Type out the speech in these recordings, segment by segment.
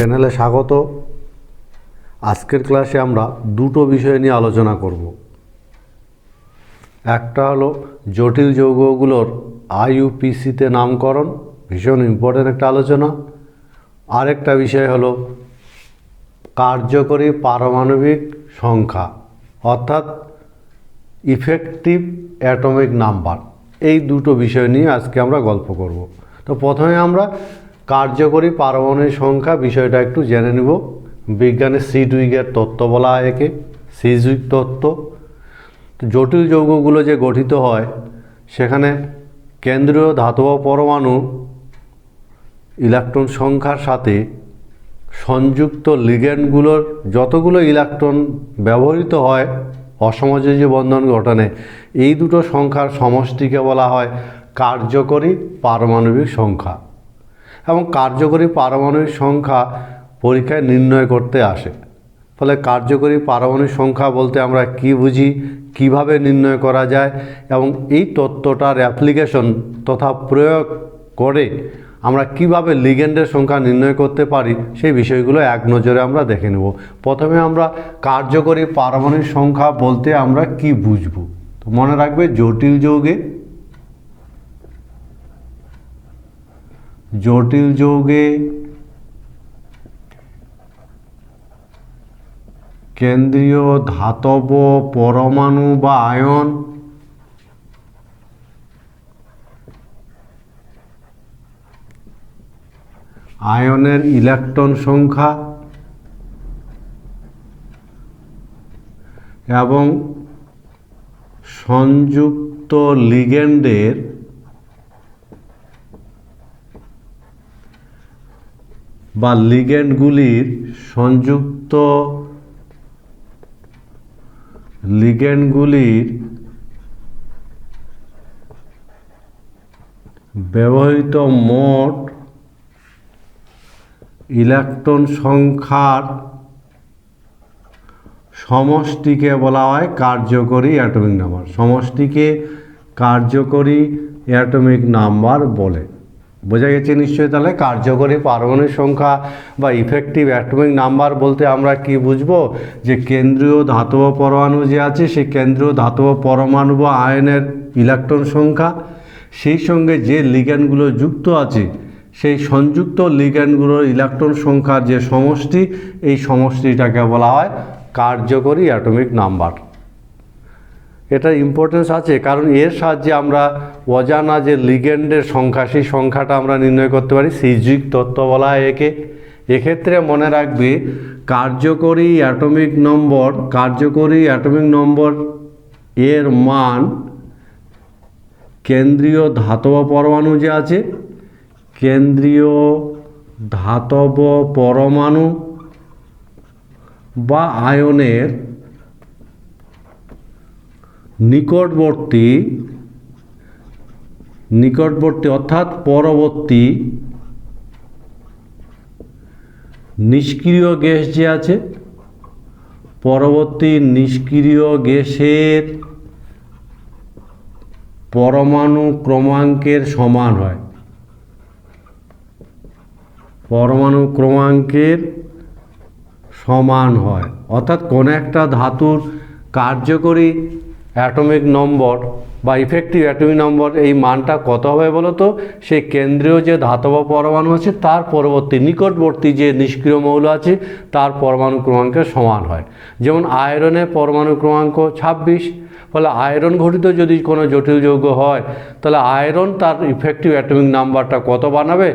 চ্যানেলে স্বাগত। আজকের ক্লাসে আমরা দুটো বিষয় নিয়ে আলোচনা করব। একটা হলো জটিল যৌগগুলোর আইইউপিএসিতে নামকরণ, ভীষণ ইম্পর্টেন্ট একটা আলোচনা। আরেকটা বিষয় হলো কার্যকরী পারমাণবিক সংখ্যা অর্থাৎ ইফেক্টিভ অ্যাটমিক নাম্বার। এই দুটো বিষয় নিয়ে আজকে আমরা গল্প করব। তো প্রথমে আমরা কার্যকরী পারমাণবিক সংখ্যা বিষয়টা একটু জেনে নেব। বিজ্ঞানের সিডউইগের তত্ত্ব বলা হয় একে, সিডউইগ তত্ত্ব। তো জটিল যৌগগুলো যে গঠিত হয় সেখানে কেন্দ্রীয় ধাতব পরমাণু ইলেকট্রন সংখ্যার সাথে সংযুক্ত লিগ্যান্ডগুলোর যতগুলো ইলেকট্রন ব্যবহৃত হয় অসমযোজী বন্ধন গঠনে, এই দুটো সংখ্যার সমষ্টিকে বলা হয় কার্যকরী পারমাণবিক সংখ্যা। এবং কার্যকরী পারমাণবিক সংখ্যা পরীক্ষায় নির্ণয় করতে আসে। ফলে কার্যকরী পারমাণবিক সংখ্যা বলতে আমরা কি বুঝি, কিভাবে নির্ণয় করা যায় এবং এই তত্ত্বটার অ্যাপ্লিকেশন তথা প্রয়োগ করে আমরা কিভাবে লিগ্যান্ডের সংখ্যা নির্ণয় করতে পারি সেই বিষয়গুলো এক নজরে আমরা দেখে নেব। প্রথমে আমরা কার্যকরী পারমাণবিক সংখ্যা বলতে আমরা কি বুঝব। তো মনে রাখবে, জটিল যৌগে কেন্দ্রীয় ধাতব পরমাণু বা আয়নের ইলেকট্রন সংখ্যা এবং সংযুক্ত লিগ্যান্ডের বা লিগ্যান্ডগুলির ব্যবহৃত মোট ইলেকট্রন সংখ্যার সমষ্টিকে বলা হয় কার্যকরী অ্যাটমিক নাম্বার। সমষ্টিকে কার্যকরী অ্যাটমিক নাম্বার বলে। বোঝা গেছে নিশ্চয়ই। তাহলে কার্যকরী পারমাণবিক সংখ্যা বা ইফেক্টিভ অ্যাটমিক নাম্বার বলতে আমরা কি বুঝবো, যে কেন্দ্রীয় ধাতব পরমাণু যে আছে সেই কেন্দ্রীয় ধাতব পরমাণু বা আয়নের ইলেকট্রন সংখ্যা, সেই সঙ্গে যে লিগ্যান্ডগুলো যুক্ত আছে সেই সংযুক্ত লিগ্যান্ডগুলোর ইলেকট্রন সংখ্যার যে সমষ্টি, এই সমষ্টিটাকে বলা হয় কার্যকরী অ্যাটমিক নাম্বার। এটা ইম্পর্টেন্স আছে কারণ এর সাহায্যে আমরা অজানা যে লিগ্যান্ডের সংখ্যা সেই সংখ্যাটা আমরা নির্ণয় করতে পারি। সিডউইগ তত্ত্ব বলা হয় একে। এক্ষেত্রে মনে রাখবে, কার্যকরী অ্যাটমিক নম্বর এর মান কেন্দ্রীয় ধাতব পরমাণু যে আছে, কেন্দ্রীয় ধাতব পরমাণু বা আয়নের নিকটবর্তী অর্থাৎ পরবর্তী নিষ্ক্রিয় গ্যাস যে আছে, পরবর্তী নিষ্ক্রিয় গ্যাসের পরমাণু ক্রমাঙ্কের সমান হয়। অর্থাৎ কোন একটা ধাতুর কার্যকরী অ্যাটমিক নম্বর বা ইফেক্টিভ অ্যাটমিক নম্বর এই মানটা কত হবে বলো তো, সেই কেন্দ্রীয় যে ধাতব পরমাণু আছে তার পরবর্তী নিকটবর্তী যে নিষ্ক্রিয় মৌল আছে তার পরমাণু ক্রমাঙ্কের সমান হয়। যেমন আয়রনের পরমাণু ক্রমাঙ্ক 26। ফলে আয়রন ঘটিত যদি কোনো জটিল যৌগ হয় তাহলে আয়রন তার ইফেক্টিভ অ্যাটমিক নাম্বারটা কত বানাবে,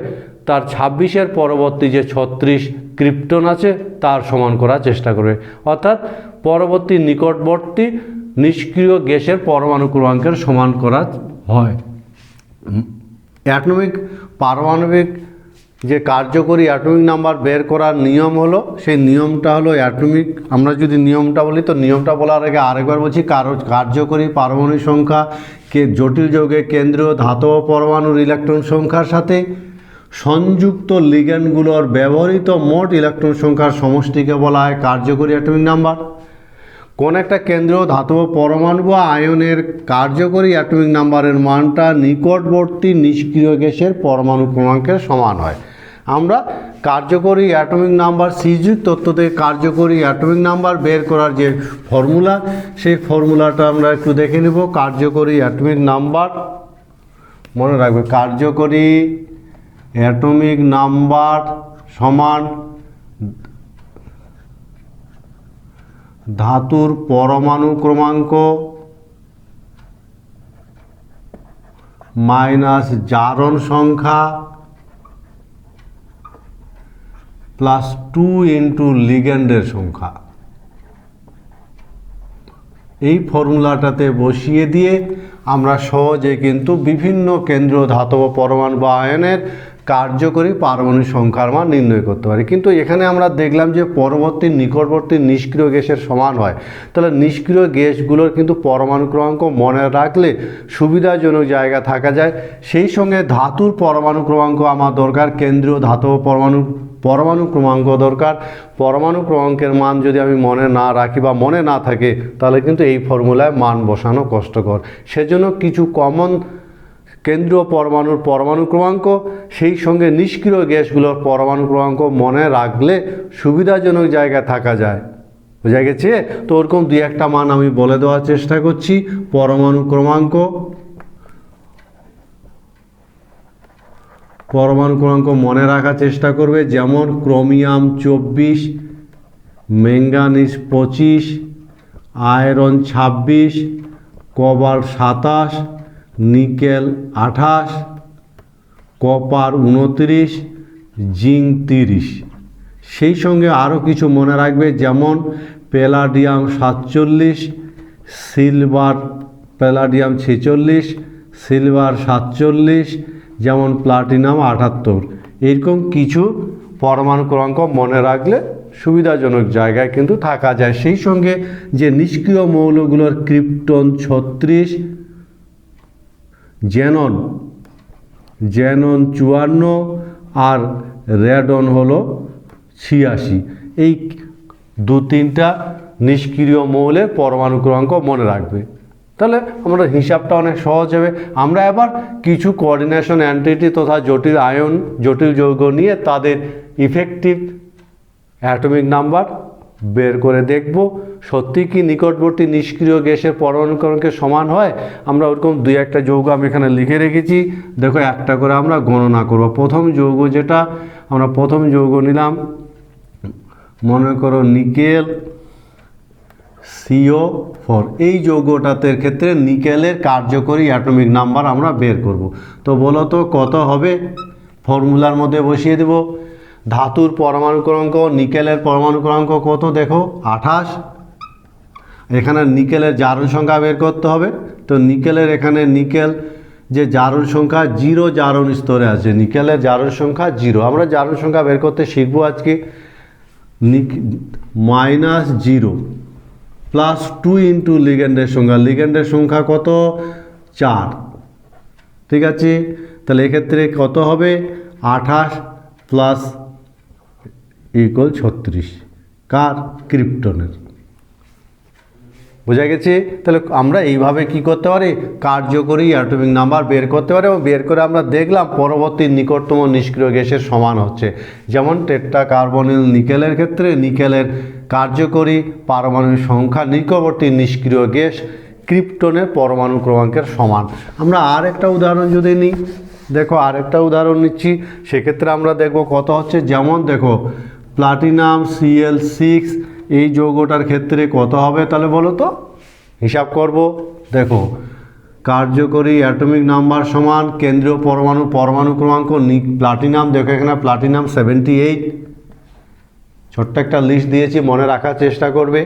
তার 26-এর পরবর্তী যে 36 ক্রিপ্টন আছে তার সমান করার চেষ্টা করবে। অর্থাৎ পরবর্তী নিকটবর্তী নিষ্ক্রিয় গ্যাসের পরমাণু ক্রমাঙ্কের সমান করা হয়। পারমাণবিক যে কার্যকরী অ্যাটমিক নাম্বার বের করার নিয়ম হলো, সেই নিয়মটা হলো আমরা যদি নিয়মটা বলি তো নিয়মটা বলার আগে আরেকবার বলছি, কার্যকরী পারমাণবিক সংখ্যা জটিল যৌগে কেন্দ্রীয় ধাতব পরমাণুর ইলেকট্রন সংখ্যার সাথে সংযুক্ত লিগ্যান্ডগুলোর ব্যবহৃত মোট ইলেকট্রন সংখ্যার সমষ্টিকে বলা হয় কার্যকরী অ্যাটমিক নাম্বার। কোন একটা কেন্দ্রীয় ধাতব পরমাণু বা আয়নের কার্যকরী অ্যাটমিক নাম্বারের মানটা নিকটবর্তী নিষ্ক্রিয় গ্যাসের পরমাণু ক্রমাঙ্কের সমান হয়। আমরা কার্যকরী অ্যাটমিক নাম্বার সিজিক তত্ত্ব থেকে কার্যকরী অ্যাটমিক নাম্বার বের করার যে ফর্মুলা, সেই ফর্মুলাটা আমরা একটু দেখে নেব। কার্যকরী অ্যাটমিক নাম্বার মনে রাখবে, কার্যকরী অ্যাটমিক নাম্বার সমান ধাতুর পরমাণু ক্রমাঙ্ক মাইনাস জারণ সংখ্যা প্লাস 2 ইন্টু লিগ্যান্ডের সংখ্যা। এই ফর্মুলাটাতে বসিয়ে দিয়ে আমরা সহজে কিন্তু বিভিন্ন কেন্দ্রীয় ধাতব পরমাণু বা আয়নের কার্যকরী পারমাণবিক সংখ্যার মান নির্ণয় করতে পারি। কিন্তু এখানে আমরা দেখলাম যে পরবর্তী নিকটবর্তী নিষ্ক্রিয় গ্যাসের সমান হয়। তাহলে নিষ্ক্রিয় গ্যাসগুলোর কিন্তু পরমাণু ক্রমাঙ্ক মনে রাখলে সুবিধাজনক জায়গা থাকা যায়। সেই সঙ্গে ধাতুর পরমাণু ক্রমাঙ্ক আমার দরকার, কেন্দ্রীয় ধাতব পরমাণু ক্রমাঙ্ক দরকার। পরমাণু ক্রমাঙ্কের মান যদি আমি মনে না রাখি বা মনে না থাকে, তাহলে কিন্তু এই ফর্মুলায় মান বসানো কষ্টকর। সেজন্য কিছু কমন কেন্দ্রীয় পরমাণুর পরমাণু ক্রমাঙ্ক, সেই সঙ্গে নিষ্ক্রিয় গ্যাসগুলোর পরমাণু ক্রমাঙ্ক মনে রাখলে সুবিধাজনক জায়গায় থাকা যায়। বোঝা গেছে? তো ওরকম দুই একটা মান আমি বলে দেওয়ার চেষ্টা করছি। পরমাণু ক্রমাঙ্ক মনে রাখার চেষ্টা করবে, যেমন chromium 24, manganese 25, iron 26, cobalt 27, nickel 28, copper 29, zinc 30। সেই সঙ্গে আরও কিছু মনে রাখবে, যেমন প্যালাডিয়াম 47, সিলভার প্যালাডিয়াম 46, সিলভার 47, যেমন প্লাটিনাম 78। এরকম কিছু পরমাণু ক্রমাঙ্ক মনে রাখলে সুবিধাজনক জায়গায় কিন্তু থাকা যায়। সেই সঙ্গে যে নিষ্ক্রিয় মৌলগুলোর ক্রিপ্টন 36, জেনন 54 আর রেডন হলো 86। এই দু তিনটা নিষ্ক্রিয় মৌলের পরমাণু ক্রমাঙ্ক মনে রাখবে। তাহলে আমাদের হিসাবটা অনেক সহজ হবে। আমরা এবার কিছু কোঅর্ডিনেশন অ্যান্টিটি তথা জটিল আয়ন, জটিল যৌগ নিয়ে তাদের ইফেক্টিভ অ্যাটমিক নাম্বার বের করে দেখব। সত্যি কি নিকটবর্তী নিষ্ক্রিয় গ্যাসের পরমাণু ক্রমাঙ্কের সমান হয়? আমরা ওরকম দুই একটা যৌগ আমি এখানে লিখে রেখেছি, দেখো একটা করে আমরা গণনা করব। প্রথম যৌগ যেটা, আমরা প্রথম যৌগ নিলাম, মনে করো নিকেল CO4। এই যৌগটাতে ক্ষেত্রে নিকেলের কার্যকরী অ্যাটমিক নাম্বার আমরা বের করব। তো বলো তো কত হবে? ফর্মুলার মধ্যে বসিয়ে দেব। ধাতুর পরমাণু ক্রমাঙ্ক, নিকেলের পরমাণু ক্রমাঙ্ক কত দেখো 28। এখানে নিকেলের জারণ সংখ্যা বের করতে হবে। তো নিকেলের এখানে নিকেল যে জারণ সংখ্যা 0 জারণ স্তরে আছে, নিকেলের জারণ সংখ্যা 0। আমরা জারণ সংখ্যা বের করতে শিখবো আজকে। -0 প্লাস 2 ইন্টু লিগ্যান্ডের সংখ্যা, লিগ্যান্ডের সংখ্যা কত 4। ঠিক আছে, তাহলে এক্ষেত্রে কত হবে 28 প্লাস ইকুয়াল 36, কার? ক্রিপ্টনের। বোঝা গেছে? তাহলে আমরা এইভাবে কি করতে পারি? কার্যকরী অ্যাটমিক নাম্বার বের করতে পারি, এবং বের করে আমরা দেখলাম পরবর্তী নিকটতম নিষ্ক্রিয় গ্যাসের সমান হচ্ছে। যেমন টেট্রা কার্বনিল নিকেলের ক্ষেত্রে নিকেলের কার্যকরী পারমাণবিক সংখ্যা নিকটবর্তী নিষ্ক্রিয় গ্যাস ক্রিপ্টনের পরমাণু ক্রমাঙ্কের সমান। আমরা আর একটা উদাহরণ যদি নিই, দেখো আরেকটা উদাহরণ নিচ্ছি, সেক্ষেত্রে আমরা দেখব কত হচ্ছে। যেমন দেখো প্লাটিনাম Cl6, এই যৌগটার ক্ষেত্রে কত হবে? তাহলে বলো তো, হিসাব করব। দেখো কার্যকরী অ্যাটমিক নাম্বার সমান কেন্দ্রীয় পরমাণু ক্রমাঙ্ক প্লাটিনাম, দেখো এখানে প্লাটিনাম 78। ছোট্ট একটা লিস্ট দিয়েছি, মনে রাখার চেষ্টা করবে।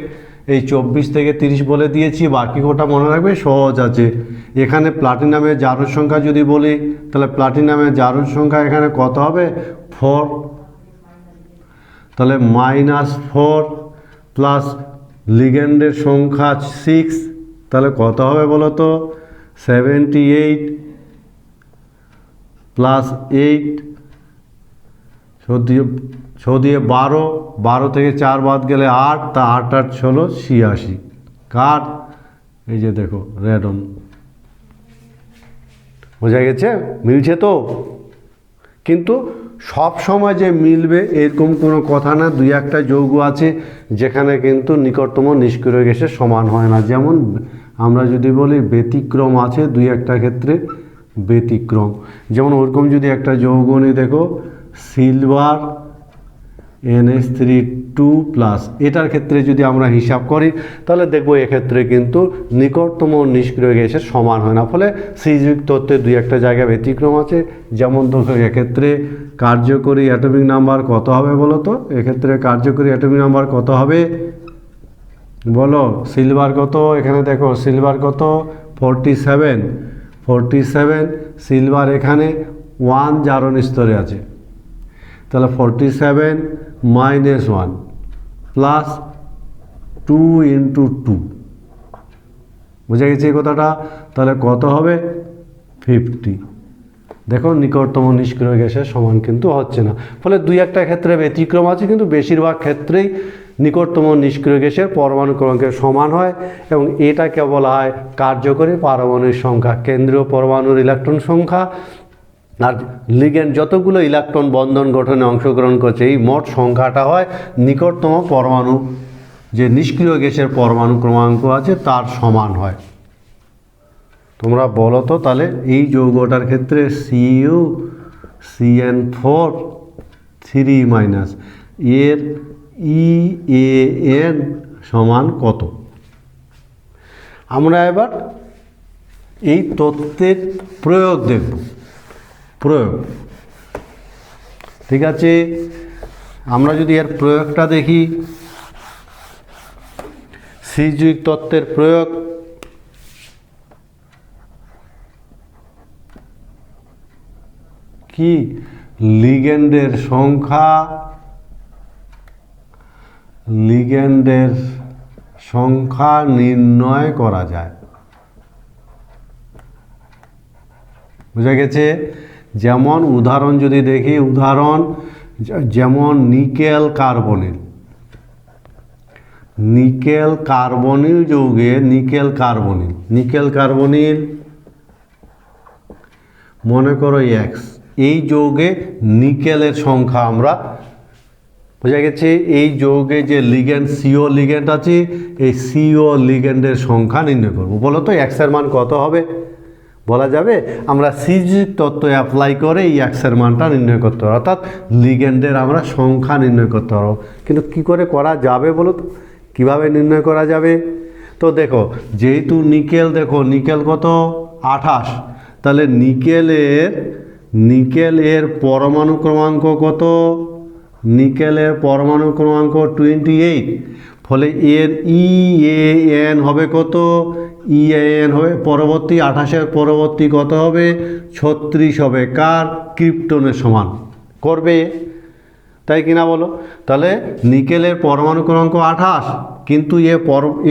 এই 24 থেকে 30 বলে দিয়েছি, বাকি কোটা মনে রাখবে, সহজ আছে। এখানে প্লাটিনামের জারণ সংখ্যা যদি বলি, তাহলে প্লাটিনামের জারণ সংখ্যা এখানে কত হবে 4। তাহলে -4 প্লাস লিগ্যান্ডের সংখ্যা 6, তাহলে কত হবে বলো তো 78 প্লাস 8, 12 থেকে 4 বাদ গেলে 8, তা 8 8 হলো 86। কার? এই যে দেখো রেডন। বোঝা গেছে? মিলছে তো? কিন্তু সব সময় যে মিলবে এরকম কোনো কথা না, দুই একটা যৌগ আছে যেখানে কিন্তু নিকটতম নিষ্ক্রিয় গ্যাসের সমান হয় না। যেমন আমরা যদি বলি ব্যতিক্রম আছে দুই একটা ক্ষেত্রে ব্যতিক্রম, যেমন ওরকম যদি একটা যৌগ নিই, দেখো সিলভার NH3+ এটার ক্ষেত্রে যদি আমরা হিসাব করি তাহলে দেখব এক্ষেত্রে কিন্তু নিকটতম নিষ্ক্রিয় গ্যাসের সমান হয় না, ফলে সিযুক্ত তত্ত্বের দুই একটা জায়গায় ব্যতিক্রম আছে। যেমন দেখো এক্ষেত্রে কার্যকরী অ্যাটমিক নাম্বার কত হবে বলো তো, এক্ষেত্রে কার্যকরী অ্যাটমিক নাম্বার কত হবে বলো, সিলভার কত, এখানে দেখো সিলভার কত 47, সিলভার এখানে 1 জারণ স্তরে আছে, তাহলে 47 - 1 প্লাস 2 × 2, বুঝা গেছে এই কথাটা, তাহলে কত হবে 50। দেখো নিকটতম নিষ্ক্রিয় গ্যাসের সমান কিন্তু হচ্ছে না, ফলে দুই একটা ক্ষেত্রে ব্যতিক্রম আছে, কিন্তু বেশিরভাগ ক্ষেত্রেই নিকটতম নিষ্ক্রিয় গ্যাসের পরমাণু ক্রমাঙ্কের সমান হয়, এবং এটাকে বলা হয় কার্যকরী পারমাণবিক সংখ্যা, কেন্দ্রীয় পরমাণুর ইলেকট্রন সংখ্যা আর লিগ্যান্ড যতগুলো ইলেকট্রন বন্ধন গঠনে অংশগ্রহণ করছে এই মোট সংখ্যাটা হয় নিকটতম পরমাণু যে নিষ্ক্রিয় গ্যাসের পরমাণু ক্রমাঙ্ক আছে তার সমান হয়। তোমরা বলো তো তাহলে এই যৌগটার ক্ষেত্রে CuCN4 3- এর EAN সমান কত? আমরা এবার এই তত্ত্বের প্রয়োগ দেখব। প্রয়োগ, ঠিক আছে, আমরা যদি এর প্রয়োগটা দেখি, সিযুক্ত তত্ত্বের প্রয়োগ, কি লিগ্যান্ডের সংখ্যা নির্ণয় করা যায়, বুঝা গেছে? যেমন উদাহরণ যদি দেখি, উদাহরণ যেমন নিকেল কার্বনিল যৌগে নিকেল কার্বনিল মনে করো X, এই যৌগে নিকেলের সংখ্যা আমরা, বোঝা গেছে, এই যৌগে যে লিগ্যান্ড CO লিগ্যান্ড আছে এই CO লিগ্যান্ডের সংখ্যা নির্ণয় করব। বলো তো X এর মান কত হবে? বলা যাবে, আমরা সিযুক্ত তত্ত্ব অ্যাপ্লাই করে এই X এর মানটা নির্ণয় করতে পারবো, অর্থাৎ লিগ্যান্ডের আমরা সংখ্যা নির্ণয় করতে পারবো। কিন্তু কি করে করা যাবে বলো তো, কীভাবে নির্ণয় করা যাবে? তো দেখো, যেহেতু নিকেল, দেখো নিকেল কত 28, তাহলে নিকেলের পরমাণু ক্রমাঙ্ক কত? নিকেলের পরমাণু ক্রমাঙ্ক 28, ফলে এর EAN হবে কত? EAN হবে পরবর্তী 28-এর পরবর্তী কত হবে? 36 হবে, কার? ক্রিপ্টনের সমান করবে, তাই কিনা বলো? তাহলে নিকেলের পরমাণু ক্রমাঙ্ক 28, কিন্তু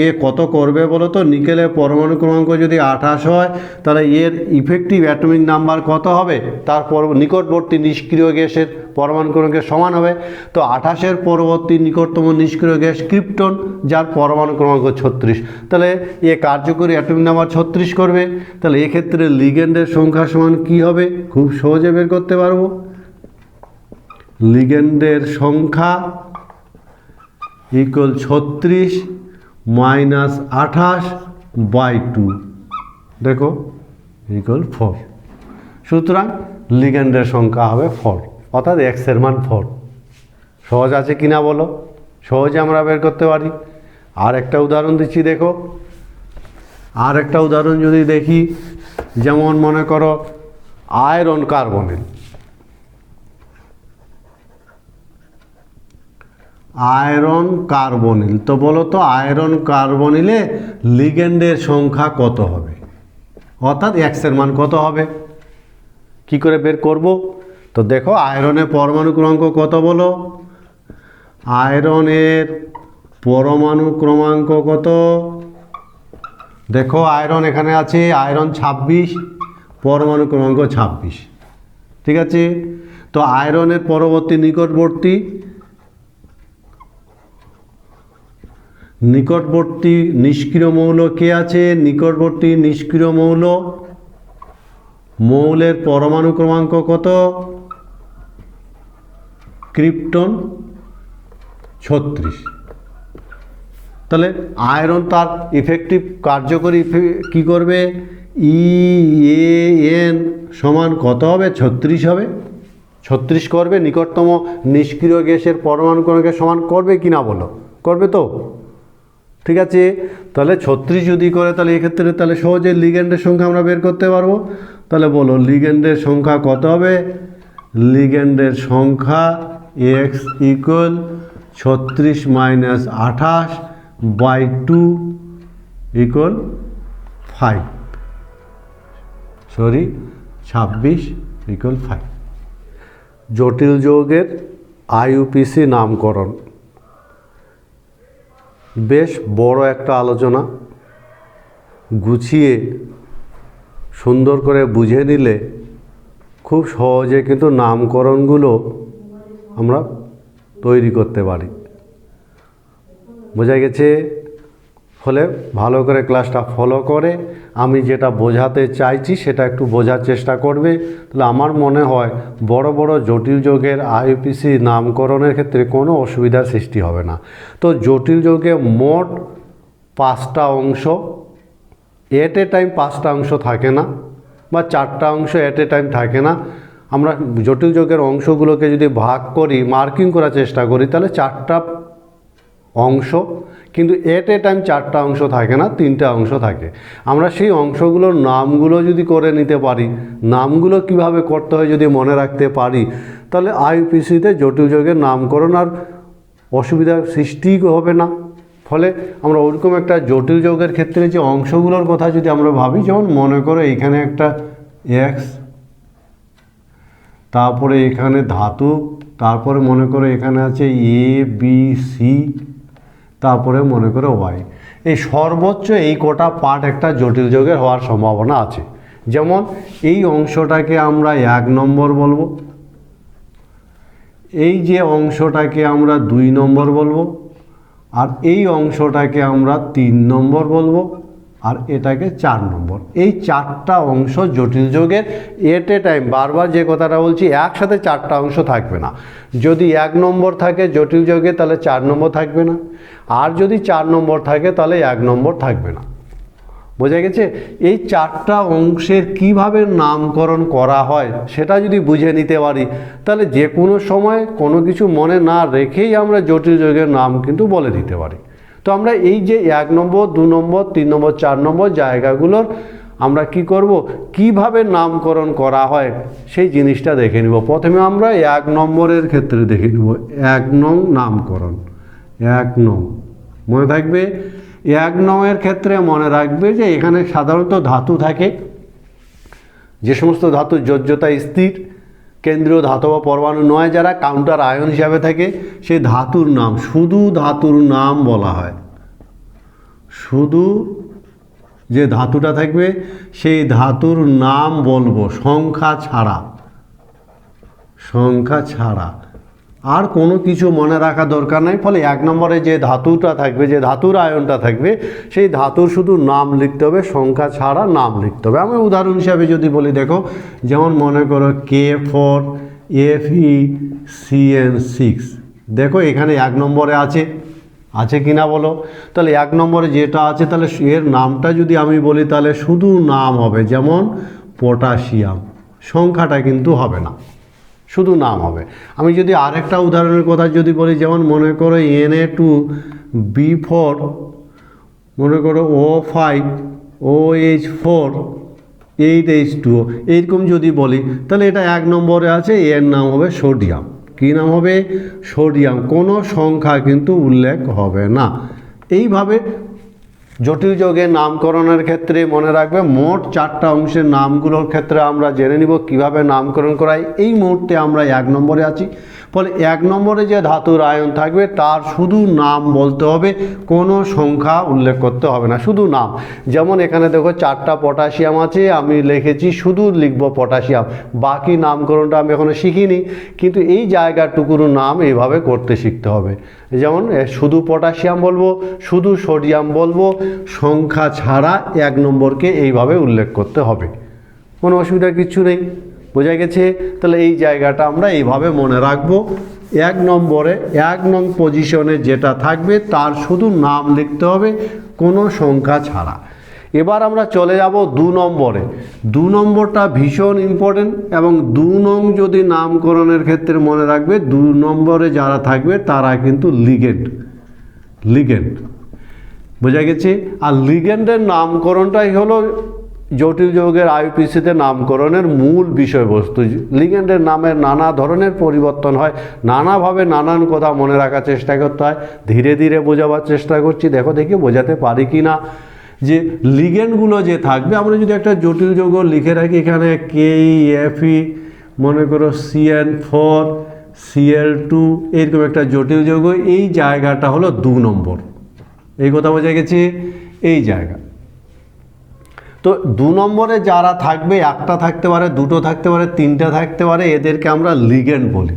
এ কত করবে বলো তো? নিকেলের পরমাণু ক্রমাঙ্ক যদি 28 হয় তাহলে এর ইফেক্টিভ অ্যাটমিক নাম্বার কত হবে? তার নিকটবর্তী নিষ্ক্রিয় গ্যাসের পরমাণু ক্রমাঙ্কের সমান হবে। তো 28-এর পরবর্তী নিকটতম নিষ্ক্রিয় গ্যাস ক্রিপ্টন, যার পরমাণু ক্রমাঙ্ক 36, তাহলে এ কার্যকরী অ্যাটমিক নাম্বার 36 করবে। তাহলে এক্ষেত্রে লিগ্যান্ডের সংখ্যা সমান কি হবে? খুব সহজে বের করতে পারবো, লিগ্যান্ডের সংখ্যা ইকুয়াল 36 - 28/2, দেখো ইকুয়াল 4। সুতরাং লিগ্যান্ডের সংখ্যা হবে 4, অর্থাৎ X এর মান 4। সহজ আছে কিনা বলো? সহজে আমরা বের করতে পারি। আর একটা উদাহরণ দিচ্ছি, দেখো আর একটা উদাহরণ যদি দেখি, যেমন মনে করো আয়রন কার্বনিল, তো বলো তো আয়রন কার্বনিলে লিগ্যান্ডের সংখ্যা কত হবে, অর্থাৎ X এর মান কত হবে? কি করে বের করব? তো দেখো আয়রনের পরমাণু ক্রমাঙ্ক কত বলো? আয়রনের পরমাণু ক্রমাঙ্ক কত? দেখো আয়রন এখানে আছে, আয়রন 26, পরমাণু ক্রমাঙ্ক 26, ঠিক আছে। তো আয়রনের পরবর্তী নিকটবর্তী নিষ্ক্রিয় মৌল কে আছে? নিকটবর্তী নিষ্ক্রিয় মৌলের পরমাণু ক্রমাঙ্ক কত? ক্রিপ্টন 36। তাহলে আয়রন তার ইফেক্টিভ কার্যকরী কী করবে, EAN সমান কত হবে, 36 হবে, 36 করবে। নিকটতম নিষ্ক্রিয় গ্যাসের পরমাণু কণাকে সমান করবে কি না বলো, করবে তো, ঠিক আছে। তাহলে 36 যদি করে তাহলে এক্ষেত্রে তাহলে সহজে লিগ্যান্ডের সংখ্যা আমরা বের করতে পারবো। তাহলে বলো লিগ্যান্ডের সংখ্যা কত হবে, লিগ্যান্ডের সংখ্যা X equal 36 minus 28 by 2 equal 5, sorry 26 equal 5। জটিল যৌগের IUPAC নামকরণ বেশ বড় একটা আলোচনা, গুছিয়ে সুন্দর করে বুঝে নিলে খুব সহজে কিন্তু নামকরণগুলো আমরা তৈরি করতে পারি। বোঝা গেছে? ফলে ভালো করে ক্লাসটা ফলো করে আমি যেটা বোঝাতে চাইছি সেটা একটু বোঝার চেষ্টা করবে। তাহলে আমার মনে হয় বড় বড় জটিল যৌগের IUPAC নামকরণের ক্ষেত্রে কোনো অসুবিধার সৃষ্টি হবে না। তো জটিল যৌগে মোট 5টা অংশ, এট এ টাইম 5টা অংশ থাকে না, বা 4টা অংশ এট এ টাইম থাকে না। আমরা জটিল যৌগের অংশগুলোকে যদি ভাগ করি, মার্কিং করার চেষ্টা করি, তাহলে 4টা অংশ, কিন্তু এট এ টাইম 4টা অংশ থাকে না, 3টা অংশ থাকে। আমরা সেই অংশগুলোর নামগুলো যদি করে নিতে পারি, নামগুলো কিভাবে করতে হয় যদি মনে রাখতে পারি, তাহলে IUPACতে জটিল যৌগের নামকরণ আর অসুবিধার সৃষ্টি হবে না। ফলে আমরা ওরকম একটা জটিল যৌগের ক্ষেত্রে যে অংশগুলোর কথা যদি আমরা ভাবি, যেমন মনে করো এখানে একটা X, তারপরে এখানে ধাতু, তারপরে মনে করো এখানে আছে ABC, তারপরে মনে করো Y। এই সর্বোচ্চ এই কটা পার্ট একটা জটিল যৌগের হওয়ার সম্ভাবনা আছে। যেমন এই অংশটাকে আমরা 1 নম্বর বলবো, এই যে অংশটাকে আমরা 2 নম্বর বলবো, আর এই অংশটাকে আমরা 3 নম্বর বলবো, আর এটাকে 4 নম্বর। এই 4টা অংশ জটিল যৌগের এট এ টাইম, বারবার যে কথাটা বলছি, একসাথে 4টা অংশ থাকবে না। যদি 1 নম্বর থাকে জটিল যৌগে তাহলে 4 নম্বর থাকবে না, আর যদি 4 নম্বর থাকে তাহলে 1 নম্বর থাকবে না। বোঝা গেছে? এই 4টা অংশের কিভাবে নামকরণ করা হয় সেটা যদি বুঝে নিতে পারি, তাহলে যে কোনো সময় কোনো কিছু মনে না রেখেই আমরা জটিল যৌগের নাম কিন্তু বলে দিতে পারি। তো আমরা এই যে 1 নম্বর, 2 নম্বর, 3 নম্বর, 4 নম্বর জায়গাগুলোর আমরা কি করব, কিভাবে নামকরণ করা হয় সেই জিনিসটা দেখে নিব। প্রথমে আমরা 1 নম্বরের ক্ষেত্রে দেখে নিব 1 নং নামকরণ। 1 নং মনে থাকবে, 1 নংয়ের ক্ষেত্রে মনে রাখবে যে এখানে সাধারণত ধাতু থাকে। যে সমস্ত ধাতু যোজ্যতা স্থির, কেন্দ্রীয় ধাতু বা পরমাণু নয়, যারা কাউন্টার আয়ন হিসাবে থাকে, সেই ধাতুর নাম, শুধু ধাতুর নাম বলা হয়। শুধু যে ধাতুটা থাকবে সেই ধাতুর নাম বলবো, সংখ্যা ছাড়া, সংখ্যা ছাড়া আর কোনো কিছু মনে রাখা দরকার নাই। ফলে 1 নম্বরে যে ধাতুটা থাকবে, যে ধাতুর আয়নটা থাকবে, সেই ধাতুর শুধু নাম লিখতে হবে, সংখ্যা ছাড়া নাম লিখতে হবে। আমি উদাহরণ হিসাবে যদি বলি, দেখো যেমন মনে করো K4FeCN6, দেখো এখানে 1 নম্বরে আছে, আছে কি না বলো? তাহলে 1 নম্বরে যেটা আছে, তাহলে এর নামটা যদি আমি বলি তাহলে শুধু নাম হবে, যেমন পটাশিয়াম, সংখ্যাটা কিন্তু হবে না, শুধু নাম হবে। আমি যদি আরেকটা উদাহরণের কথা যদি বলি, যেমন মনে করো Na2B4, মনে করো O5OH4 8H2O, এইরকম যদি বলি, তাহলে এটা 1 নম্বরে আছে, এর নাম হবে সোডিয়াম। কী নাম হবে? সোডিয়াম। কোনো সংখ্যা কিন্তু উল্লেখ হবে না। এইভাবে জটিল যৌগের নামকরণের ক্ষেত্রে মনে রাখবে মোট 4টা অংশের নামগুলোর ক্ষেত্রে আমরা জেনে নিব কিভাবে নামকরণ করাই। এই মুহূর্তে আমরা 1 নম্বরে আছি, ফলে 1 নম্বরে যে ধাতুর আয়ন থাকবে তার শুধু নাম বলতে হবে, কোনো সংখ্যা উল্লেখ করতে হবে না, শুধু নাম। যেমন এখানে দেখো 4টা পটাশিয়াম আছে, আমি লিখেছি শুধু লিখব পটাশিয়াম, বাকি নামকরণটা আমি এখনো শিখিনি, কিন্তু এই জায়গাটুকুর নাম এইভাবে করতে শিখতে হবে। যেমন শুধু পটাশিয়াম বলবো, শুধু সোডিয়াম বলবো, সংখ্যা ছাড়া 1 নম্বরকে এইভাবে উল্লেখ করতে হবে, কোনো অসুবিধা কিছু নেই। বোঝা গেছে? তাহলে এই জায়গাটা আমরা এইভাবে মনে রাখবো, 1 নম্বরে 1 নং পজিশনে যেটা থাকবে তার শুধু নাম লিখতে হবে, কোনো সংখ্যা ছাড়া। এবার আমরা চলে যাব 2 নম্বরে। 2 নম্বরটা ভীষণ ইম্পর্টেন্ট, এবং 2 নং যদি নামকরণের ক্ষেত্রে মনে রাখবে 2 নম্বরে যারা থাকবে তারা কিন্তু লিগেন্ড বোঝা গেছে। আর লিগেন্ডের নামকরণটাই হলো জটিল যৌগের আইউপিসিতে নামকরণের মূল বিষয়বস্তু। লিগেন্ডের নামের নানা ধরনের পরিবর্তন হয়, নানাভাবে নানান কথা মনে রাখার চেষ্টা করতে হয়। ধীরে ধীরে বোঝাবার চেষ্টা করছি, দেখি বোঝাতে পারি কি না। যে লিগেন্ডগুলো যে থাকবে, আমরা যদি একটা জটিল যৌগ লিখে রাখি, এখানে KeFe মনে করো CN4 Cl2 এরকম একটা জটিল যৌগ, এই জায়গাটা হলো 2 নম্বর। এই কথা বোঝা গেছে, এই জায়গা। তো 2 নম্বরে যারা থাকবে, একটা থাকতে পারে, দুটো থাকতে পারে, তিনটা থাকতে পারে, এদেরকে আমরা লিগেন্ড বলি।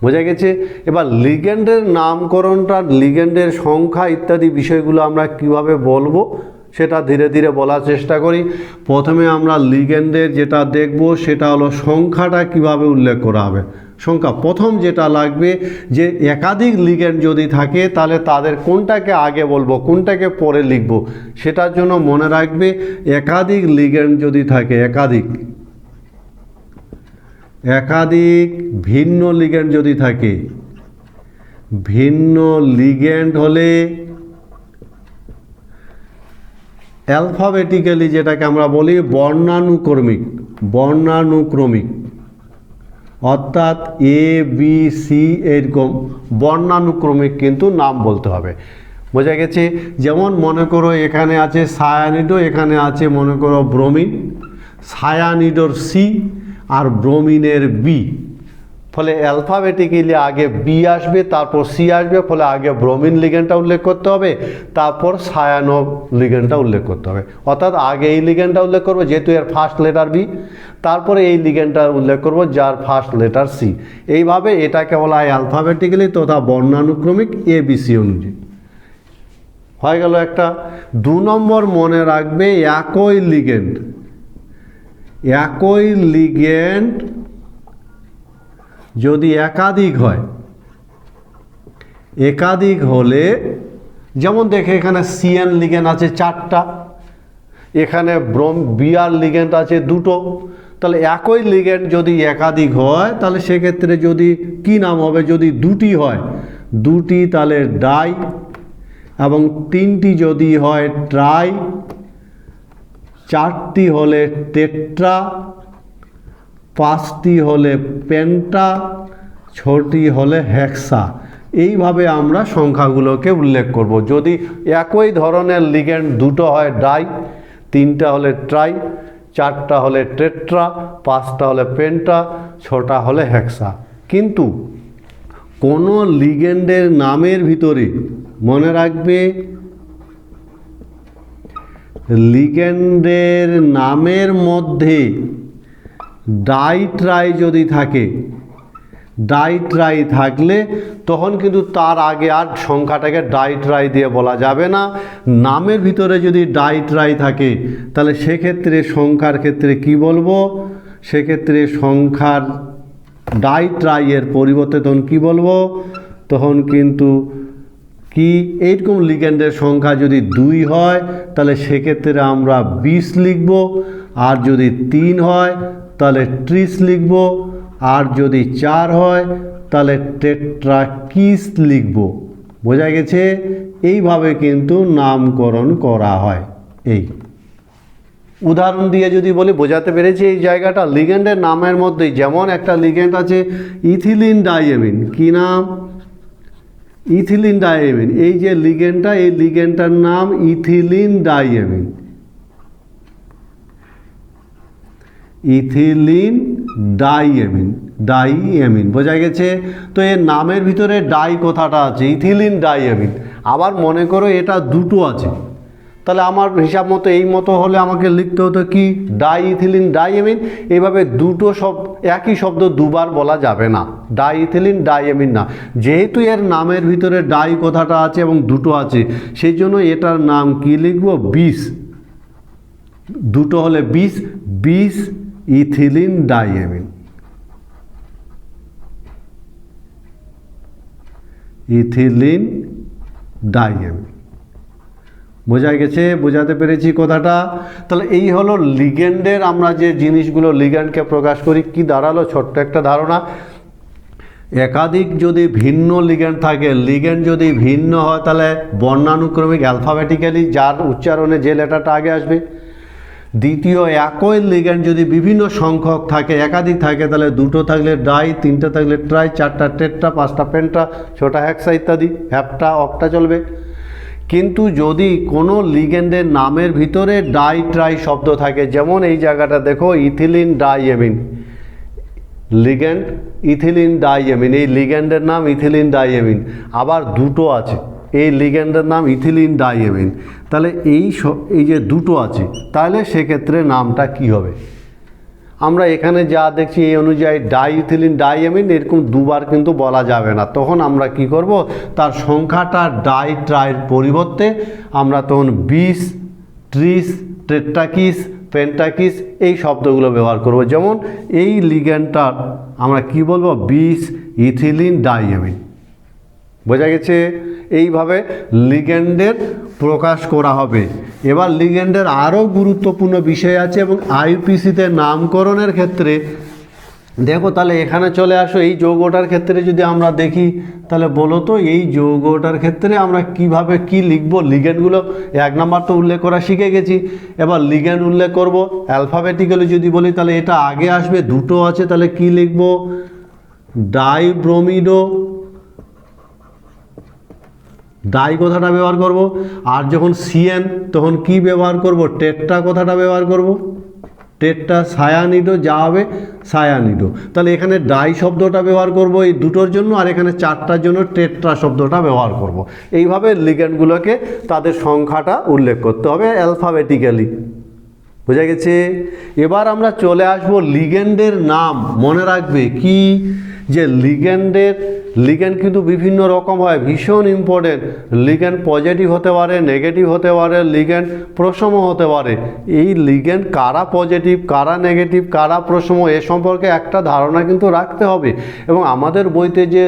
বোঝা গেছে। এবার লিগেন্ডের নামকরণটা, লিগেন্ডের সংখ্যা ইত্যাদি বিষয়গুলো আমরা কিভাবে বলবো সেটা ধীরে ধীরে বলার চেষ্টা করি। প্রথমে আমরা লিগেন্ডের যেটা দেখব সেটা হলো সংখ্যাটা কিভাবে উল্লেখ করা হবে। সংখ্যা প্রথম যেটা লাগবে, যে একাধিক লিগেন্ড যদি থাকে তাহলে তাদের কোনটাকে আগে বলবো, কোনটাকে পরে লিখব, সেটার জন্য মনে রাখবে একাধিক লিগেন্ড যদি থাকে, একাধিক ভিন্ন লিগেন্ড যদি থাকে, ভিন্ন লিগেন্ড হলে অ্যালফাবেটিক্যালি যেটাকে আমরা বলি বর্ণানুক্রমিক, অর্থাৎ ABC এরকম বর্ণানুক্রমিক কিন্তু নাম বলতে হবে। বোঝা গেছে। যেমন মনে করো এখানে আছে সায়ানিডো, এখানে আছে মনে করো ব্রোমিন, সায়ানিডোর C আর ব্রোমিনের B, ফলে অ্যালফাবেটিক্যালি আগে B আসবে, তারপর C আসবে, ফলে আগে ব্রোমিন লিগেন্ডটা উল্লেখ করতে হবে, তারপর সায়ানো লিগেন্ডটা উল্লেখ করতে হবে। অর্থাৎ আগে এই লিগেন্ডটা উল্লেখ করবো যেহেতু এর ফার্স্ট লেটার B, তারপরে এই লিগেন্ডটা উল্লেখ করব যার ফার্স্ট লেটার C। এইভাবে এটাকে বলা হয় অ্যালফাবেটিক্যালি তথা বর্ণানুক্রমিক ABC অনুযায়ী। হয়ে গেল একটা। 2 নম্বর মনে রাখবে একই লিগেন্ড যদি একাধিক হয়, একাধিক হলে যেমন দেখে এখানে CN লিগেন্ড আছে 4টা, এখানে Br লিগেন্ড আছে 2টো, তাহলে একই লিগেন্ড যদি একাধিক হয় তাহলে সেক্ষেত্রে যদি কি নাম হবে, যদি 2টি হয় 2টি তাহলে ডাই, এবং 3টি যদি হয় ট্রাই, 4টি হলে টেট্রা, 5টি হলে পেন্টা, 6টি হলে হেক্সা। এইভাবে আমরা সংখ্যাগুলোকে উল্লেখ করব। যদি একই ধরনের লিগেন্ড 2টো হয় ডাই, 3টা হলে ট্রাই, 4টা হলে টেট্রা, 5টা হলে পেন্টা, 6টা হলে হেক্সা। কিন্তু কোনো লিগেন্ডের নামের ভিতরে মনে রাখবে, লিগেন্ডের নামের মধ্যে ডাই ট্রাই যদি থাকে, ডাই ট্রাই থাকলে তখন কিন্তু তার আগে আর সংখ্যাটাকে ডাই ট্রাই দিয়ে বলা যাবে না। নামের ভিতরে যদি ডাই ট্রাই থাকে তাহলে সেক্ষেত্রে সংখ্যার ক্ষেত্রে কি বলবো, সেক্ষেত্রে সংখ্যার ডাই ট্রাইয়ের পরিবর্তে তখন কি বলবো, তখন কিন্তু কি এইরকম লিগেন্ডের সংখ্যা যদি 2 হয় তাহলে সেক্ষেত্রে আমরা 20 লিখব, আর যদি 3 হয় তাহলে 30 লিখব, আর যদি 4 হয় তাহলে টেট্রাকিস লিখব। বোঝা গেছে। এইভাবে কিন্তু নামকরণ করা হয়। এই উদাহরণ দিয়ে যদি বলি বোঝাতে পেরেছি এই জায়গাটা। লিগেন্ডের নামের মধ্যেই যেমন একটা লিগেন্ড আছে ইথিলিন ডাইএমিন, কি নাম, ইথিলিন ডাইএমিন। এই যে লিগেন্ডটা, এই লিগেন্ডটার নাম ইথিলিন ডাইএমিন, ইথিলিন ডাইএমিন। বোঝা গেছে। তো এর নামের ভিতরে ডাই কথাটা আছে, ইথিলিন ডাইএমিন। আবার মনে করো এটা 2টো আছে, তাহলে আমার হিসাব মতো এই মতো হলে আমাকে লিখতে হতো কি, ডাই ইথিলিন ডাইএমিন। এইভাবে 2টো একই শব্দ 2বার বলা যাবে না, ডাই ইথিলিন ডাইএমিন না। যেহেতু এর নামের ভিতরে ডাই কথাটা আছে এবং 2টো আছে, সেই জন্য এটার নাম কি লিখবো, 20। 2টো হলে 20 ইথিলিন ডাইএমিন। ইথিলিন ডাইএমিন। বোঝা গেছে? বোঝাতে পেরেছি কথাটা? তাহলে এই হলো লিগ্যান্ডের আমরা যে জিনিসগুলো লিগ্যান্ডকে প্রকাশ করি। কি দাঁড়ালো? ছোট্ট একটা ধারণা। একাধিক যদি ভিন্ন লিগ্যান্ড থাকে, লিগ্যান্ড যদি ভিন্ন হয় তাহলে বর্ণানুক্রমিক অ্যালফাবেটিক্যালি যার উচ্চারণে যে লেটারটা আগে আসবে। দ্বিতীয়, একই লিগ্যান্ড যদি বিভিন্ন সংখ্যক থাকে, একাধিক থাকে, তাহলে দুটো থাকলে ডাই, তিনটা থাকলে ট্রাই, চারটা টেট্রা, পাঁচটা পেন্টা, ছটা হ্যাক্সা ইত্যাদি, হ্যাপটা, অক্টা চলবে। কিন্তু যদি কোনো লিগ্যান্ডের নামের ভিতরে ডাই ট্রাই শব্দ থাকে, যেমন এই জায়গাটা দেখো ইথিলিন ডাইএমিন, লিগ্যান্ড ইথিলিন ডাইএমিন, এই লিগ্যান্ডের নাম ইথিলিন ডাইএমিন, আবার দুটো আছে, এই লিগ্যান্ডের নাম ইথিলিন ডাইএমিন, তাহলে এই যে দুটো আছে, তাহলে সেক্ষেত্রে নামটা কি হবে? আমরা এখানে যা দেখছি এই অনুযায়ী ডাইইথিলিন ডাইএমিন এরকম দুবার কিন্তু বলা যাবে না। তখন আমরা কি করব? তার সংখ্যাটা ডাই ট্রাইয়ের পরিবর্তে আমরা তখন 20, 30, টেট্রাকিস, পেন্টাকিস এই শব্দগুলো ব্যবহার করব। যেমন এই লিগ্যান্ডটার আমরা কি বলবো? 20 ইথিলিন ডাইএমিন। বোঝা গেছে? এইভাবে লিগ্যান্ডের প্রকাশ করা হবে। এবার লিগ্যান্ডের আরও গুরুত্বপূর্ণ বিষয় আছে এবং আইইউপিএসিতে নামকরণের ক্ষেত্রে দেখো, তাহলে এখানে চলে আসো। এই যৌগটার ক্ষেত্রে যদি আমরা দেখি, তাহলে বলো তো এই যৌগটার ক্ষেত্রে আমরা কিভাবে কি লিখব? লিগ্যান্ডগুলো 1 নাম্বার তো উল্লেখ করা শিখে গেছি, এবার লিগ্যান্ড উল্লেখ করব। অ্যালফাবেটিক্যালি যদি বলি তাহলে এটা আগে আসবে, দুটো আছে, তাহলে কি লিখব? ডাইব্রোমিডো, ডাই কথাটা ব্যবহার করব। আর যখন সিএন তখন কি ব্যবহার করব? টেট্রা কথাটা ব্যবহার করব। টেট্রা সায়ানিডো যা হবে সায়ানিডো। তাহলে এখানে ডাই শব্দটা ব্যবহার করব এই দুটোর জন্য, আর এখানে চারটার জন্য টেট্রা শব্দটা ব্যবহার করব। এইভাবে লিগ্যান্ডগুলোকে তাদের সংখ্যাটা উল্লেখ করতে হবে অ্যালফাবেটিক্যালি। বোঝা গেছে? এবার আমরা চলে আসব লিগ্যান্ডের নাম। মনে রাখবে কি যে লিগ্যান্ড কিন্তু বিভিন্ন রকম হয়, ভীষণ ইম্পর্টেন্ট। লিগ্যান্ড পজিটিভ হতে পারে, নেগেটিভ হতে পারে, লিগ্যান্ড প্রশম হতে পারে। এই লিগ্যান্ড কারা পজিটিভ, কারা নেগেটিভ, কারা প্রশম, এ সম্পর্কে একটা ধারণা কিন্তু রাখতে হবে। এবং আমাদের বইতে যে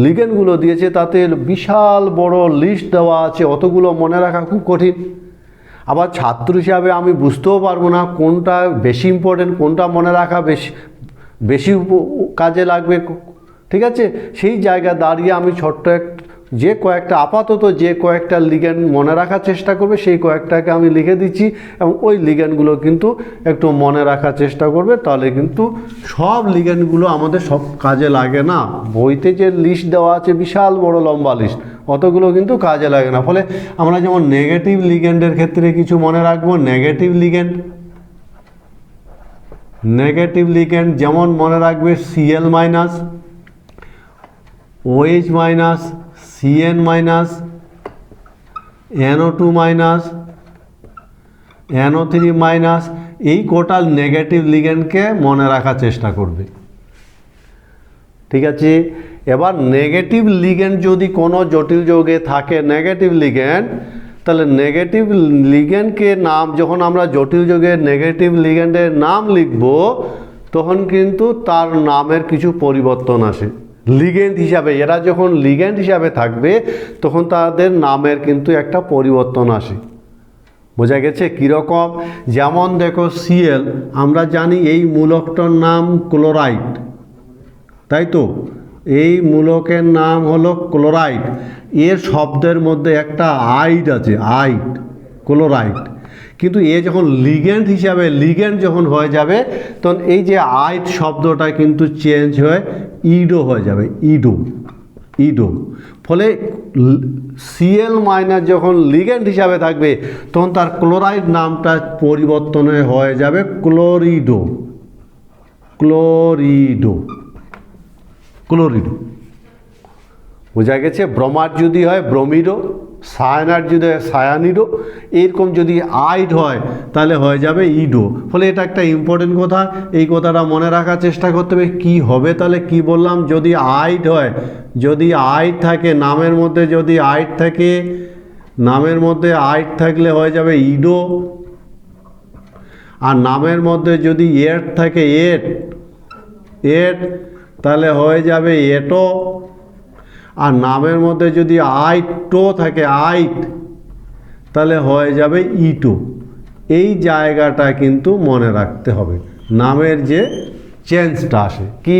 লিগ্যান্ডগুলো দিয়েছে তাতে বিশাল বড় লিস্ট দেওয়া আছে, অতগুলো মনে রাখা খুব কঠিন। আবার ছাত্র হিসাবে আমি বুঝতেও পারবো না কোনটা বেশি ইম্পর্টেন্ট, কোনটা মনে রাখা বেশি কাজে লাগবে। ঠিক আছে? সেই জায়গা দাঁড়িয়ে আমি ছোট্ট আপাতত যে কয়েকটা লিগ্যান্ড মনে রাখার চেষ্টা করবে সেই কয়েকটাকে আমি লিখে দিচ্ছি, এবং ওই লিগ্যান্ডগুলো কিন্তু একটু মনে রাখার চেষ্টা করবে। তাহলে কিন্তু সব লিগ্যান্ডগুলো আমাদের সব কাজে লাগে না। বইতে যে লিস্ট দেওয়া আছে বিশাল বড় লম্বা লিস্ট, অতগুলো কিন্তু কাজে লাগে না। ফলে আমরা যেমন নেগেটিভ লিগ্যান্ডের ক্ষেত্রে কিছু মনে রাখবো। নেগেটিভ লিগ্যান্ড যেমন মনে রাখবে Cl minus, OH minus, Cn minus, NO2 minus, NO3 minus, এই কোটাল নেগেটিভ লিগ্যান্ডকে মনে রাখার চেষ্টা করবে। ঠিক আছে? এবার নেগেটিভ লিগ্যান্ড যদি কোনো জটিল যৌগে থাকে, নেগেটিভ লিগ্যান্ড, তাহলে নেগেটিভ লিগ্যান্ডকে নাম যখন আমরা জটিল যৌগের নেগেটিভ লিগ্যান্ডের নাম লিখব, তখন কিন্তু তার নামের কিছু পরিবর্তন আসে লিগ্যান্ড হিসাবে। এরা যখন লিগ্যান্ড হিসাবে থাকবে তখন তাদের নামের কিন্তু একটা পরিবর্তন আসে। বোঝা গেছে কীরকম? যেমন দেখো Cl, আমরা জানি এই মূলকটার নাম ক্লোরাইড, তাই তো? এই মূলকের নাম হলো ক্লোরাইড। এর শব্দের মধ্যে একটা আইড আছে, আইড, ক্লোরাইড। কিন্তু এ যখন লিগ্যান্ড যখন হয়ে যাবে তখন এই যে আইড শব্দটা কিন্তু চেঞ্জ হয়ে ইডো হয়ে যাবে, ইডো। ফলে Cl মাইনাস যখন লিগ্যান্ড হিসাবে থাকবে তখন তার ক্লোরাইড নামটা পরিবর্তন হয়ে যাবে ক্লোরিডো। বোঝা গেছে? ব্রোমাইড যদি হয় ব্রোমিডো, সায়ানাইড যদি হয় সায়ানিডো, এরকম যদি আইড হয় তাহলে হয়ে যাবে ইডো। ফলে এটা একটা ইম্পর্টেন্ট কথা, এই কথাটা মনে রাখার চেষ্টা করতে হবে। কী হবে তাহলে? কি বললাম? যদি আইড হয়, যদি আইড থাকে নামের মধ্যে, যদি আইড থাকে নামের মধ্যে, আইড থাকলে হয়ে যাবে ইডো। আর নামের মধ্যে যদি এট থাকে, এট তাহলে হয়ে যাবে এটো। আর নামের মধ্যে যদি আইটো থাকে আইট, তাহলে হয়ে যাবে ইটো। এই জায়গাটা কিন্তু মনে রাখতে হবে, নামের যে চেঞ্জটা আসে। কি,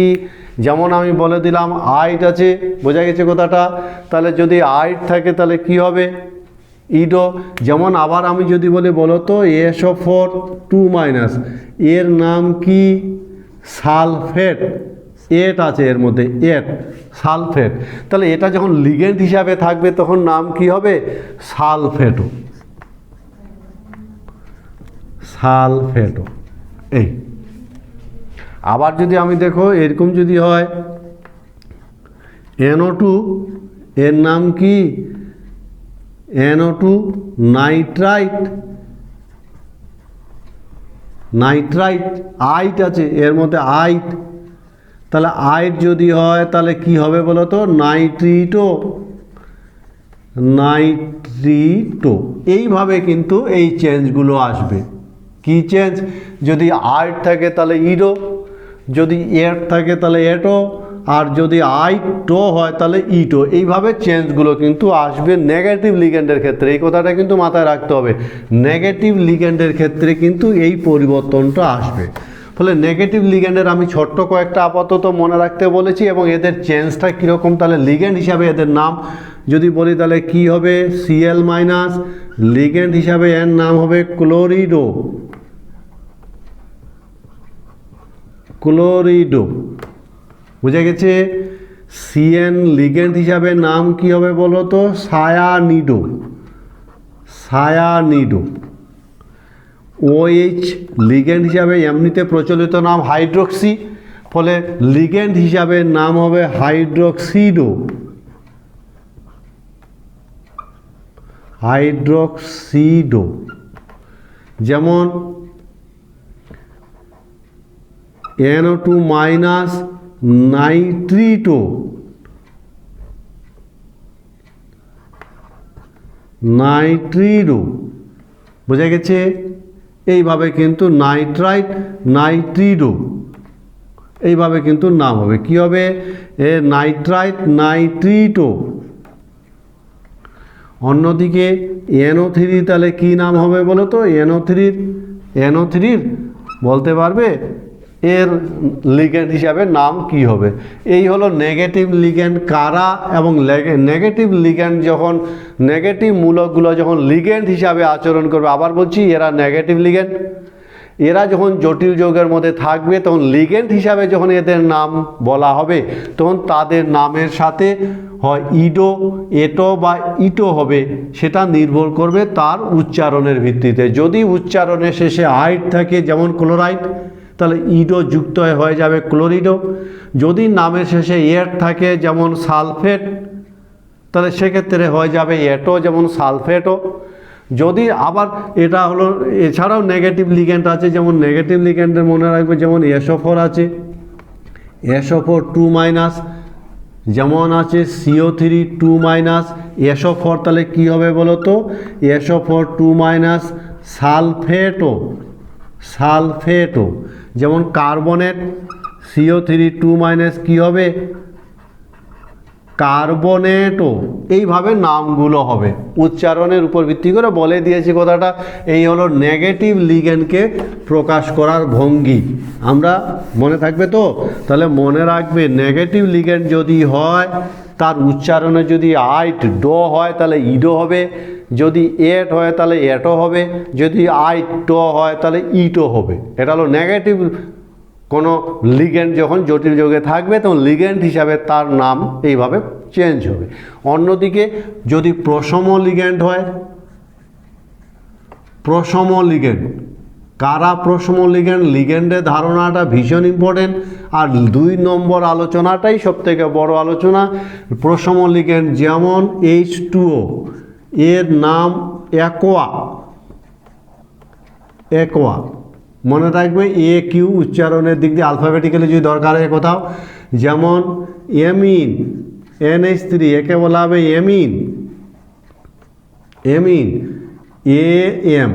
যেমন আমি বলে দিলাম আইট আছে, বোঝা গেছে কথাটা, তাহলে যদি আইট থাকে তাহলে কি হবে, ইডো। যেমন আবার আমি যদি বলি বলো তো SO4 এর নাম কি, সালফেট, এট আছে এর মধ্যে, এট সালফেট, তাহলে এটা যখন লিগেন্ড হিসাবে থাকবে তখন নাম কি হবে, সালফেটো, সালফেটো। এই আবার যদি আমি দেখো এরকম যদি হয় NO2 এর নাম কি, NO2 নাইট্রাইট, নাইট্রাইট, আইট আছে এর মধ্যে আইট, তাহলে আইট যদি হয় তাহলে কি হবে বলো তো, নাইট্রিটো, নাইট্রিটো। এইভাবে কিন্তু এই চেঞ্জগুলো আসবে। কি চেঞ্জ, যদি আইট থাকে তাহলে ইডো, যদি এট থাকে তাহলে এটো, আর যদি আইটো হয় তাহলে ইটো। এইভাবে চেঞ্জগুলো কিন্তু আসবে নেগেটিভ লিগ্যান্ডের ক্ষেত্রে। এই কথাটা কিন্তু মাথায় রাখতে হবে, নেগেটিভ লিগ্যান্ডের ক্ষেত্রে কিন্তু এই পরিবর্তনটা আসবে। ফলে নেগেটিভ লিগ্যান্ডের আমি ছোট্ট কয়েকটা আপাতত মনে রাখতে বলেছি, এবং এদের চেঞ্জটা কীরকম, তাহলে লিগ্যান্ড হিসাবে এদের নাম যদি বলি তাহলে কি হবে, Cl-, লিগ্যান্ড হিসাবে এর নাম হবে ক্লোরিডো, ক্লোরিডো, বুঝে গেছে। Cn লিগ্যান্ড হিসাবে নাম কি হবে বলো তো, সায়ানিডো, সায়ানিডো। OH লিগ্যান্ড হিসাবে এমনিতে প্রচলিত নাম হাইড্রোক্সি, ফলে লিগ্যান্ড হিসাবে নাম হবে হাইড্রোক্সিডো, হাইড্রোক্সিডো। যেমন NO2 নাইট্রিটো, নাইট্রিডো, বোঝা গেছে। এইভাবে কিন্তু নাইট্রাইট, নাইট্রিডো, এইভাবে কিন্তু নাম হবে, কি হবে, এ নাইট্রাইট, নাইট্রিটো। অন্যদিকে NO3 তাহলে কি নাম হবে বলো তো, NO3 বলতে পারবে এর লিগ্যান্ড হিসাবে নাম কি হবে। এই হলো নেগেটিভ লিগ্যান্ড কারা, এবং নেগেটিভ লিগ্যান্ড যখন, নেগেটিভ মূলকগুলো যখন লিগ্যান্ড হিসাবে আচরণ করবে, আবার বলছি এরা নেগেটিভ লিগ্যান্ড, এরা যখন জটিল যৌগের মধ্যে থাকবে তখন লিগ্যান্ড হিসাবে যখন এদের নাম বলা হবে তখন তাদের নামের সাথে হয় ইডো, এটো বা ইটো হবে, সেটা নির্ভর করবে তার উচ্চারণের ভিত্তিতে। যদি উচ্চারণের শেষে আইট থাকে যেমন ক্লোরাইড, তাহলে ইডো যুক্ত হয়ে যাবে ক্লোরিডো। যদি নামের শেষে এট থাকে যেমন সালফেট, তাহলে সেক্ষেত্রে হয়ে যাবে এটো, যেমন সালফেটো। যদি আবার এটা হলো, এছাড়াও নেগেটিভ লিগ্যান্ড আছে, যেমন নেগেটিভ লিগ্যান্ডের মনে রাখবে যেমন SO4 আছে, SO4 যেমন আছে CO3 SO4, তাহলে কি হবে বলো তো, SO4 সালফেটো, সালফেটো। যেমন কার্বনেট CO3 কি হবে, কার্বনেটো। এইভাবে নামগুলো হবে, উচ্চারণের উপর ভিত্তি করে বলে দিয়েছি কথাটা। এই হলো নেগেটিভ লিগ্যান্ডকে প্রকাশ করার ভঙ্গি, আমরা মনে থাকবে তো। তাহলে মনে রাখবে নেগেটিভ লিগ্যান্ড যদি হয় তার উচ্চারণে যদি আইট ডো হয় তাহলে ইডো হবে, যদি এট হয় তাহলে এটো হবে, যদি আইট টো হয় তাহলে ইটো হবে। এটা হলো নেগেটিভ কোনো লিগ্যান্ড যখন জটিল যৌগে থাকবে তখন লিগ্যান্ড হিসাবে তার নাম এইভাবে চেঞ্জ হবে। অন্যদিকে যদি প্রশম লিগ্যান্ড হয়, প্রশম লিগ্যান্ড কারা, প্রশম লিগ্যান্ড, লিগ্যান্ডের ধারণাটা ভীষণ ইম্পর্টেন্ট, আর 2 নম্বর আলোচনাটাই সবথেকে বড় আলোচনা। প্রশম লিগ্যান্ড যেমন H2O এর নাম অ্যাকোয়া, অ্যাকোয়া, মনে রাখবে AQ উচ্চারণের দিক দিয়ে আলফাবেটিক্যালি যদি দরকার হয় কোথাও, যেমন এমিন NH3 একে বলা হবে এমিন, এমিন AM।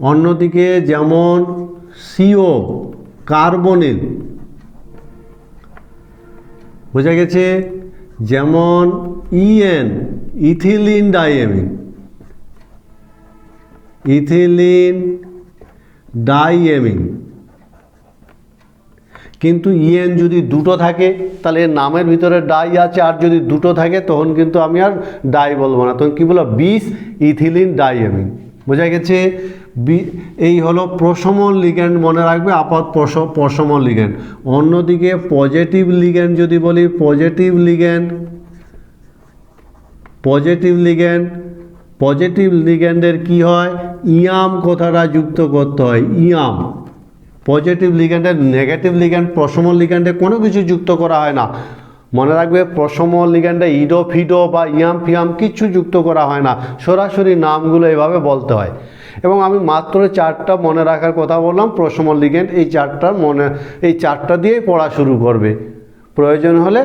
অন্যদিকে যেমন CO কার্বনিল, বোঝা গেছে। যেমন ইএন, ইথিলিন ডাইএমিন, ইথিলিন ডাইএমিন। কিন্তু ইএন যদি দুটো থাকে তাহলে এর নামের ভিতরে ডাই আছে, আর যদি দুটো থাকে তখন কিন্তু আমি আর ডাই বলবো না, তখন কী বলবো, বিস ইথিলিন ডাইএমিন। বোঝা গেছে? এই হলো প্রশমন লিগ্যান্ড, মনে রাখবে আপাত প্রশমন লিগ্যান্ড। অন্যদিকে পজিটিভ লিগ্যান্ড যদি বলি, পজিটিভ লিগ্যান্ড, পজিটিভ লিগ্যান্ডের কি হয়, ইয়াম কথাটা যুক্ত করতে হয়, ইয়াম। পজিটিভ লিগ্যান্ডের নেগেটিভ লিগ্যান্ড প্রশমন লিগ্যান্ডে কোনো কিছু যুক্ত করা হয় না। মনে রাখবে প্রশমন লিগ্যান্ডে ইডো ফিডো বা ইয়াম ফিয়াম কিচ্ছু যুক্ত করা হয় না, সরাসরি নামগুলো এভাবে বলতে হয়। এবং আমি মাত্র 4টা মনে রাখার কথা বললাম প্রশমন লিগ্যান্ড, এই 4টা দিয়েই পড়া শুরু করবে। প্রয়োজন হলে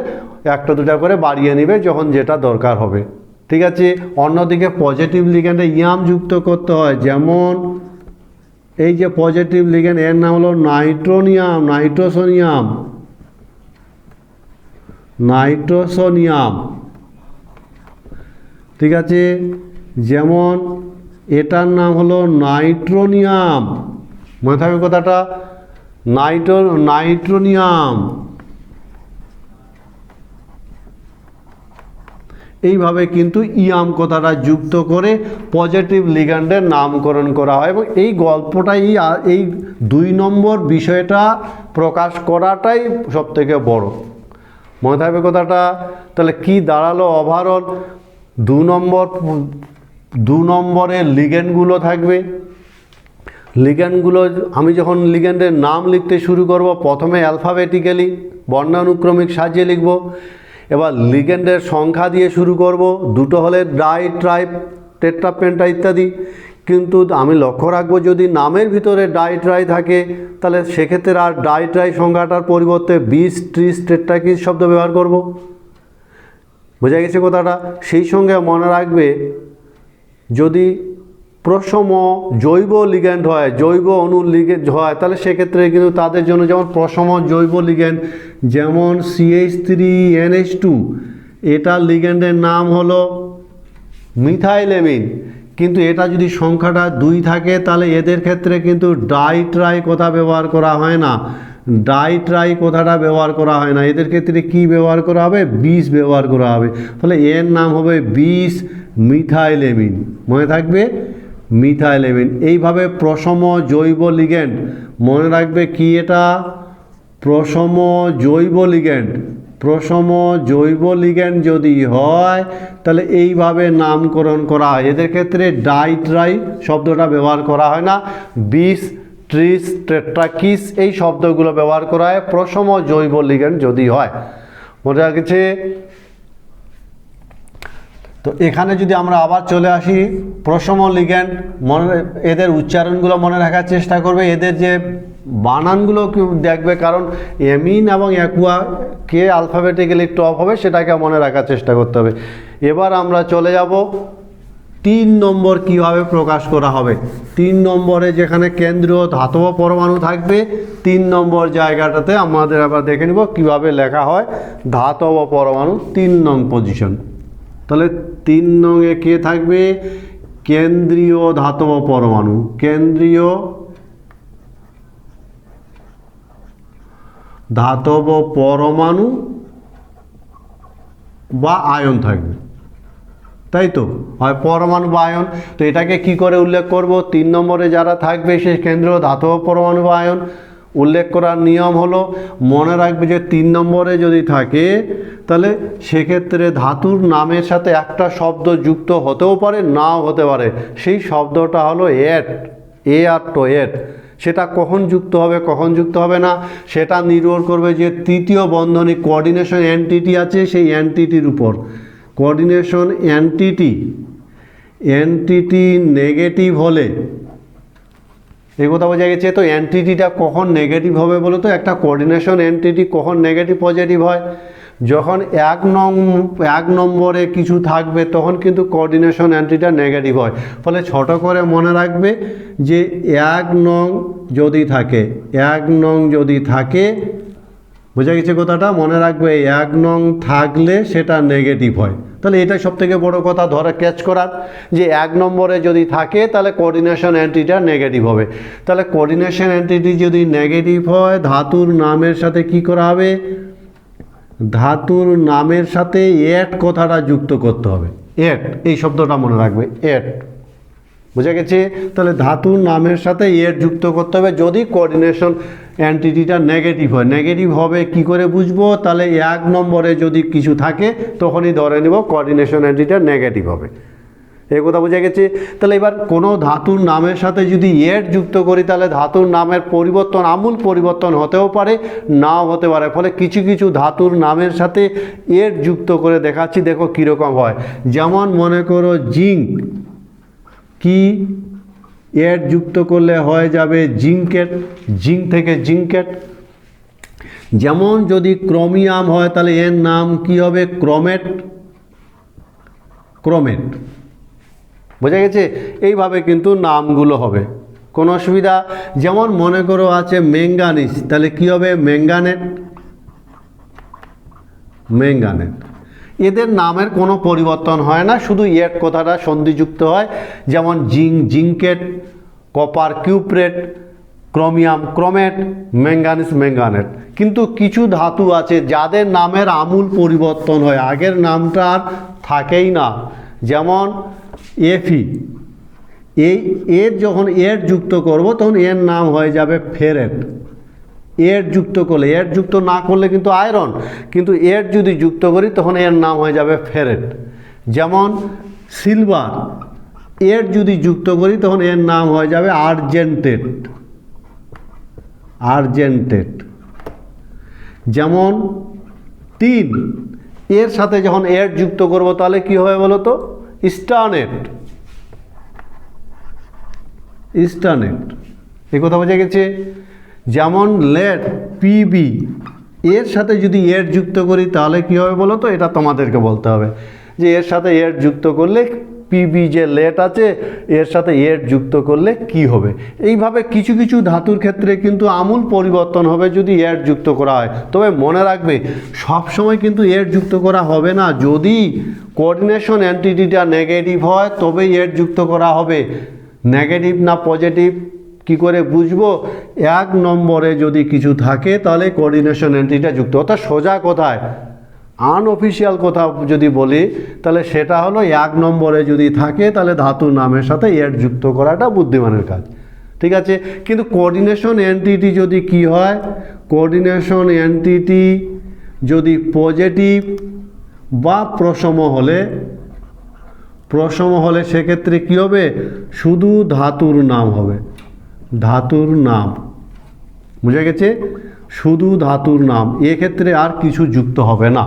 1টা 2টা করে বাড়িয়ে নেবে যখন যেটা দরকার হবে। ঠিক আছে? অন্যদিকে পজিটিভ লিগ্যান্ডে ইয়াম যুক্ত করতে হয়, যেমন এই যে পজিটিভ লিগ্যান্ড, এর নাম হলো নাইট্রোনিয়াম, নাইট্রোসোনিয়াম। ঠিক আছে? যেমন এটার নাম হলো নাইট্রোনিয়াম, মনে থাকবে কথাটা, নাইট্রোনিয়াম। এইভাবে কিন্তু ইয়াম কথাটা যুক্ত করে পজিটিভ লিগ্যান্ডের নামকরণ করা হয়। এবং এই গল্পটাই, এই 2 নম্বর বিষয়টা প্রকাশ করাটাই সবথেকে বড়, মনে থাকবে কথাটা। তাহলে কি দাঁড়ালো ওভারঅল? 2 নম্বরের লিগ্যান্ডগুলো থাকবে। লিগ্যান্ডগুলো আমি যখন লিগ্যান্ডের নাম লিখতে শুরু করব, প্রথমে অ্যালফাবেটিক্যালি বর্ণানুক্রমিক সাজিয়ে লিখব। এবার লিগ্যান্ডের সংখ্যা দিয়ে শুরু করব, 2টো হলে ডাই, ট্রাই, টেট্রা, পেন্টা ইত্যাদি। কিন্তু আমি লক্ষ্য রাখবো যদি নামের ভিতরে ডাই ট্রাই থাকে তাহলে সেক্ষেত্রে আর ডাই ট্রাই সংখ্যাটার পরিবর্তে 20, 30, টেট্রাকিস শব্দ ব্যবহার করব। বোঝা গেছে কথাটা? সেই সঙ্গে মনে রাখবে যদি প্রশম জৈব লিগ্যান্ড হয়, জৈব অণু লিগ্যান্ড হয়, তাহলে সেক্ষেত্রে কিন্তু তাদের জন্য যেমন প্রশম জৈব লিগ্যান্ড, যেমন CH3NH2, এটার লিগ্যান্ডের নাম হলো মিথাইলেমিন। কিন্তু এটা যদি সংখ্যাটা 2 থাকে তাহলে এদের ক্ষেত্রে কিন্তু ডাই ট্রাই কথা ব্যবহার করা হয় না, ডাই ট্রাই কথাটা ব্যবহার করা হয় না। এদের ক্ষেত্রে কি ব্যবহার করা হবে, 20 ব্যবহার করা হবে। ফলে এর নাম হবে 20 মিথাইলেমিন, মনে থাকবে, মিথাইলেমিন। এইভাবে প্রশম জৈব লিগ্যান্ড, মনে রাখবে কি এটা, প্রশম জৈব লিগ্যান্ড। প্রশম জৈব লিগ্যান্ড যদি হয় তাহলে এইভাবে নামকরণ করা হয়। এদের ক্ষেত্রে ডাই ট্রাই শব্দটা ব্যবহার করা হয় না, 20, 30, টেট্রাকিস এই শব্দগুলো ব্যবহার করা হয় প্রশম জৈব লিগ্যান্ড যদি হয়। মনে রাখছে? তো এখানে যদি আমরা আবার চলে আসি প্রশম লিগ্যান্ড, এদের উচ্চারণগুলো মনে রাখার চেষ্টা করবে, এদের যে বানানগুলো দেখবে, কারণ এমিন এবং অ্যাকুয়া কে অ্যালফাবেটিক্যালি টপ হবে সেটাকে মনে রাখার চেষ্টা করতে হবে। এবার আমরা চলে যাব 3 নম্বর কিভাবে প্রকাশ করা হবে। 3 নম্বরে যেখানে কেন্দ্রীয় ধাতব পরমাণু থাকবে, 3 নম্বর জায়গাটাতে আমাদের আবার দেখে নিব কিভাবে লেখা হয় ধাতব পরমাণু, 3 নং পজিশন। তাহলে 3 নংয়ে কে থাকবে, কেন্দ্রীয় ধাতব পরমাণু, কেন্দ্রীয় ধাতব পরমাণু বা আয়ন থাকবে, তাই তো, হয় পরমাণু বা আয়ন। তো এটাকে কি করে উল্লেখ করব, 3 নম্বরে যারা থাকবে সে কেন্দ্রীয় ধাতব পরমাণু বা আয়ন উল্লেখ করার নিয়ম হলো, মনে রাখবে যে 3 নম্বরে যদি থাকে তাহলে সেক্ষেত্রে ধাতুর নামের সাথে একটা শব্দ যুক্ত হতেও পারে, নাও হতে পারে। সেই শব্দটা হলো এট, এ আর টো, এট। সেটা কখন যুক্ত হবে কখন যুক্ত হবে না সেটা নির্ভর করবে যে তৃতীয় বন্ধনী কোঅর্ডিনেশন এন্টিটি আছে সেই এন্টিটির উপর। কোঅর্ডিনেশন এন্টিটি নেগেটিভ হলে, এই কথা বোঝা গেছে। তো এন্টিটিটা কখন নেগেটিভ হবে বলো তো, একটা কোঅর্ডিনেশন এন্টিটি কখন নেগেটিভ পজিটিভ হয়, যখন 1 নম্বরে কিছু থাকবে তখন কিন্তু কোঅর্ডিনেশন এন্টিটিটা নেগেটিভ হয়। ফলে ছোট করে মনে রাখবে যে 1 নং যদি থাকে, 1 নং যদি থাকে বোঝা গেছে কথাটা? মনে রাখবে 1 নং থাকলে সেটা নেগেটিভ হয়। তাহলে এটাই সবথেকে বড় কথা ধরে ক্যাচ করার, যে 1 নম্বরে যদি থাকে তাহলে কোঅর্ডিনেশন এন্টিটিটা নেগেটিভ হবে। তাহলে কোঅর্ডিনেশন এন্টিটি যদি নেগেটিভ হয় ধাতুর নামের সাথে কি করা হবে? ধাতুর নামের সাথে এট কথাটা যুক্ত করতে হবে। এট, এই শব্দটা মনে রাখবে, এট। বোঝা গেছে? তাহলে ধাতুর নামের সাথে এট যুক্ত করতে হবে যদি কোঅর্ডিনেশন এন্টিটিটা নেগেটিভ হয়। নেগেটিভ হবে কি করে বুঝবো? তাহলে 1 নম্বরে যদি কিছু থাকে তখনই ধরে নেব কোঅর্ডিনেশন এন্টিটিটা নেগেটিভ হবে। এই কথা বোঝা গেছে? তাহলে এবার কোনো ধাতুর নামের সাথে যদি এট যুক্ত করি তাহলে ধাতুর নামের পরিবর্তন, আমূল পরিবর্তন হতেও পারে, নাও হতে পারে। ফলে কিছু কিছু ধাতুর নামের সাথে এট যুক্ত করে দেখাচ্ছি, দেখো কীরকম হয়। যেমন মনে করো জিঙ্ক, কি এট যুক্ত করলে হয়ে যাবে জিঙ্কেট, জিঙ্ক থেকে জিঙ্কেট। যেমন যদি ক্রোমিয়াম হয় তাহলে এর নাম কি হবে? Chromate, chromate. বোঝা গেছে? এইভাবে কিন্তু নামগুলো হবে, কোনো অসুবিধা? যেমন মনে করো আছে ম্যাঙ্গানিজ, তাহলে কি হবে? Manganate, manganate. এদের নামের কোনো পরিবর্তন হয় না, শুধু এট কথাটা সন্ধিযুক্ত হয়। যেমন zinc, zincate, copper, cuprate, chromium, chromate, manganese, manganate. কিন্তু কিছু ধাতু আছে যাদের নামের আমূল পরিবর্তন হয়, আগের নামটা আর থাকেই না। যেমন এফি, এর যখন এর যুক্ত করব তখন এর নাম হয়ে যাবে ফেরেট। এর যুক্ত করলে, এর যুক্ত না করলে কিন্তু আয়রন, কিন্তু এর যদি যুক্ত করি তখন এর নাম হয়ে যাবে ফেরেট। যেমন সিলভার, এর যদি যুক্ত করি তখন এর নাম হয়ে যাবে আর্জেন্টেট, আর্জেন্টেট। যেমন টিন, এর সাথে যখন এর যুক্ত করব তাহলে কি হবে বলো তো? স্টারনেট, স্টারনেট। এই কথা বোঝা গেছে? যেমন লেড, পিবি, এর সাথে যদি এর যুক্ত করি তাহলে কি হবে বলো তো? এটা তোমাদেরকে বলতে হবে যে এর সাথে এর যুক্ত করলে, পিবি যে লেড আছে এর সাথে এর যুক্ত করলে কি হবে। এইভাবে কিছু কিছু ধাতুর ক্ষেত্রে কিন্তু আমূল পরিবর্তন হবে যদি এর যুক্ত করা হয়। তবে মনে রাখবে সবসময় কিন্তু এর যুক্ত করা হবে না। যদি কোঅর্ডিনেশন এন্টিটিটা নেগেটিভ হয় তবেই এর যুক্ত করা হবে। নেগেটিভ না পজিটিভ কি করে বুঝবো? 1 নম্বরে যদি কিছু থাকে তাহলে কোঅর্ডিনেশন এন্টিটিটা যুক্ত। অর্থাৎ সোজা কথায়, আনঅফিসিয়াল কথা যদি বলি তাহলে সেটা হলো 1 নম্বরে যদি থাকে তাহলে ধাতুর নামের সাথে এর যুক্ত করাটা বুদ্ধিমানের কাজ। ঠিক আছে? কিন্তু কোঅর্ডিনেশন এন্টিটি যদি কি হয়? কোঅর্ডিনেশন এন্টিটি যদি পজিটিভ বা প্রসম হলে সেক্ষেত্রে কি হবে? শুধু ধাতুর নাম হবে, ধাতুর নাম। বুঝা গেছে? শুধু ধাতুর নাম, এক্ষেত্রে আর কিছু যুক্ত হবে না।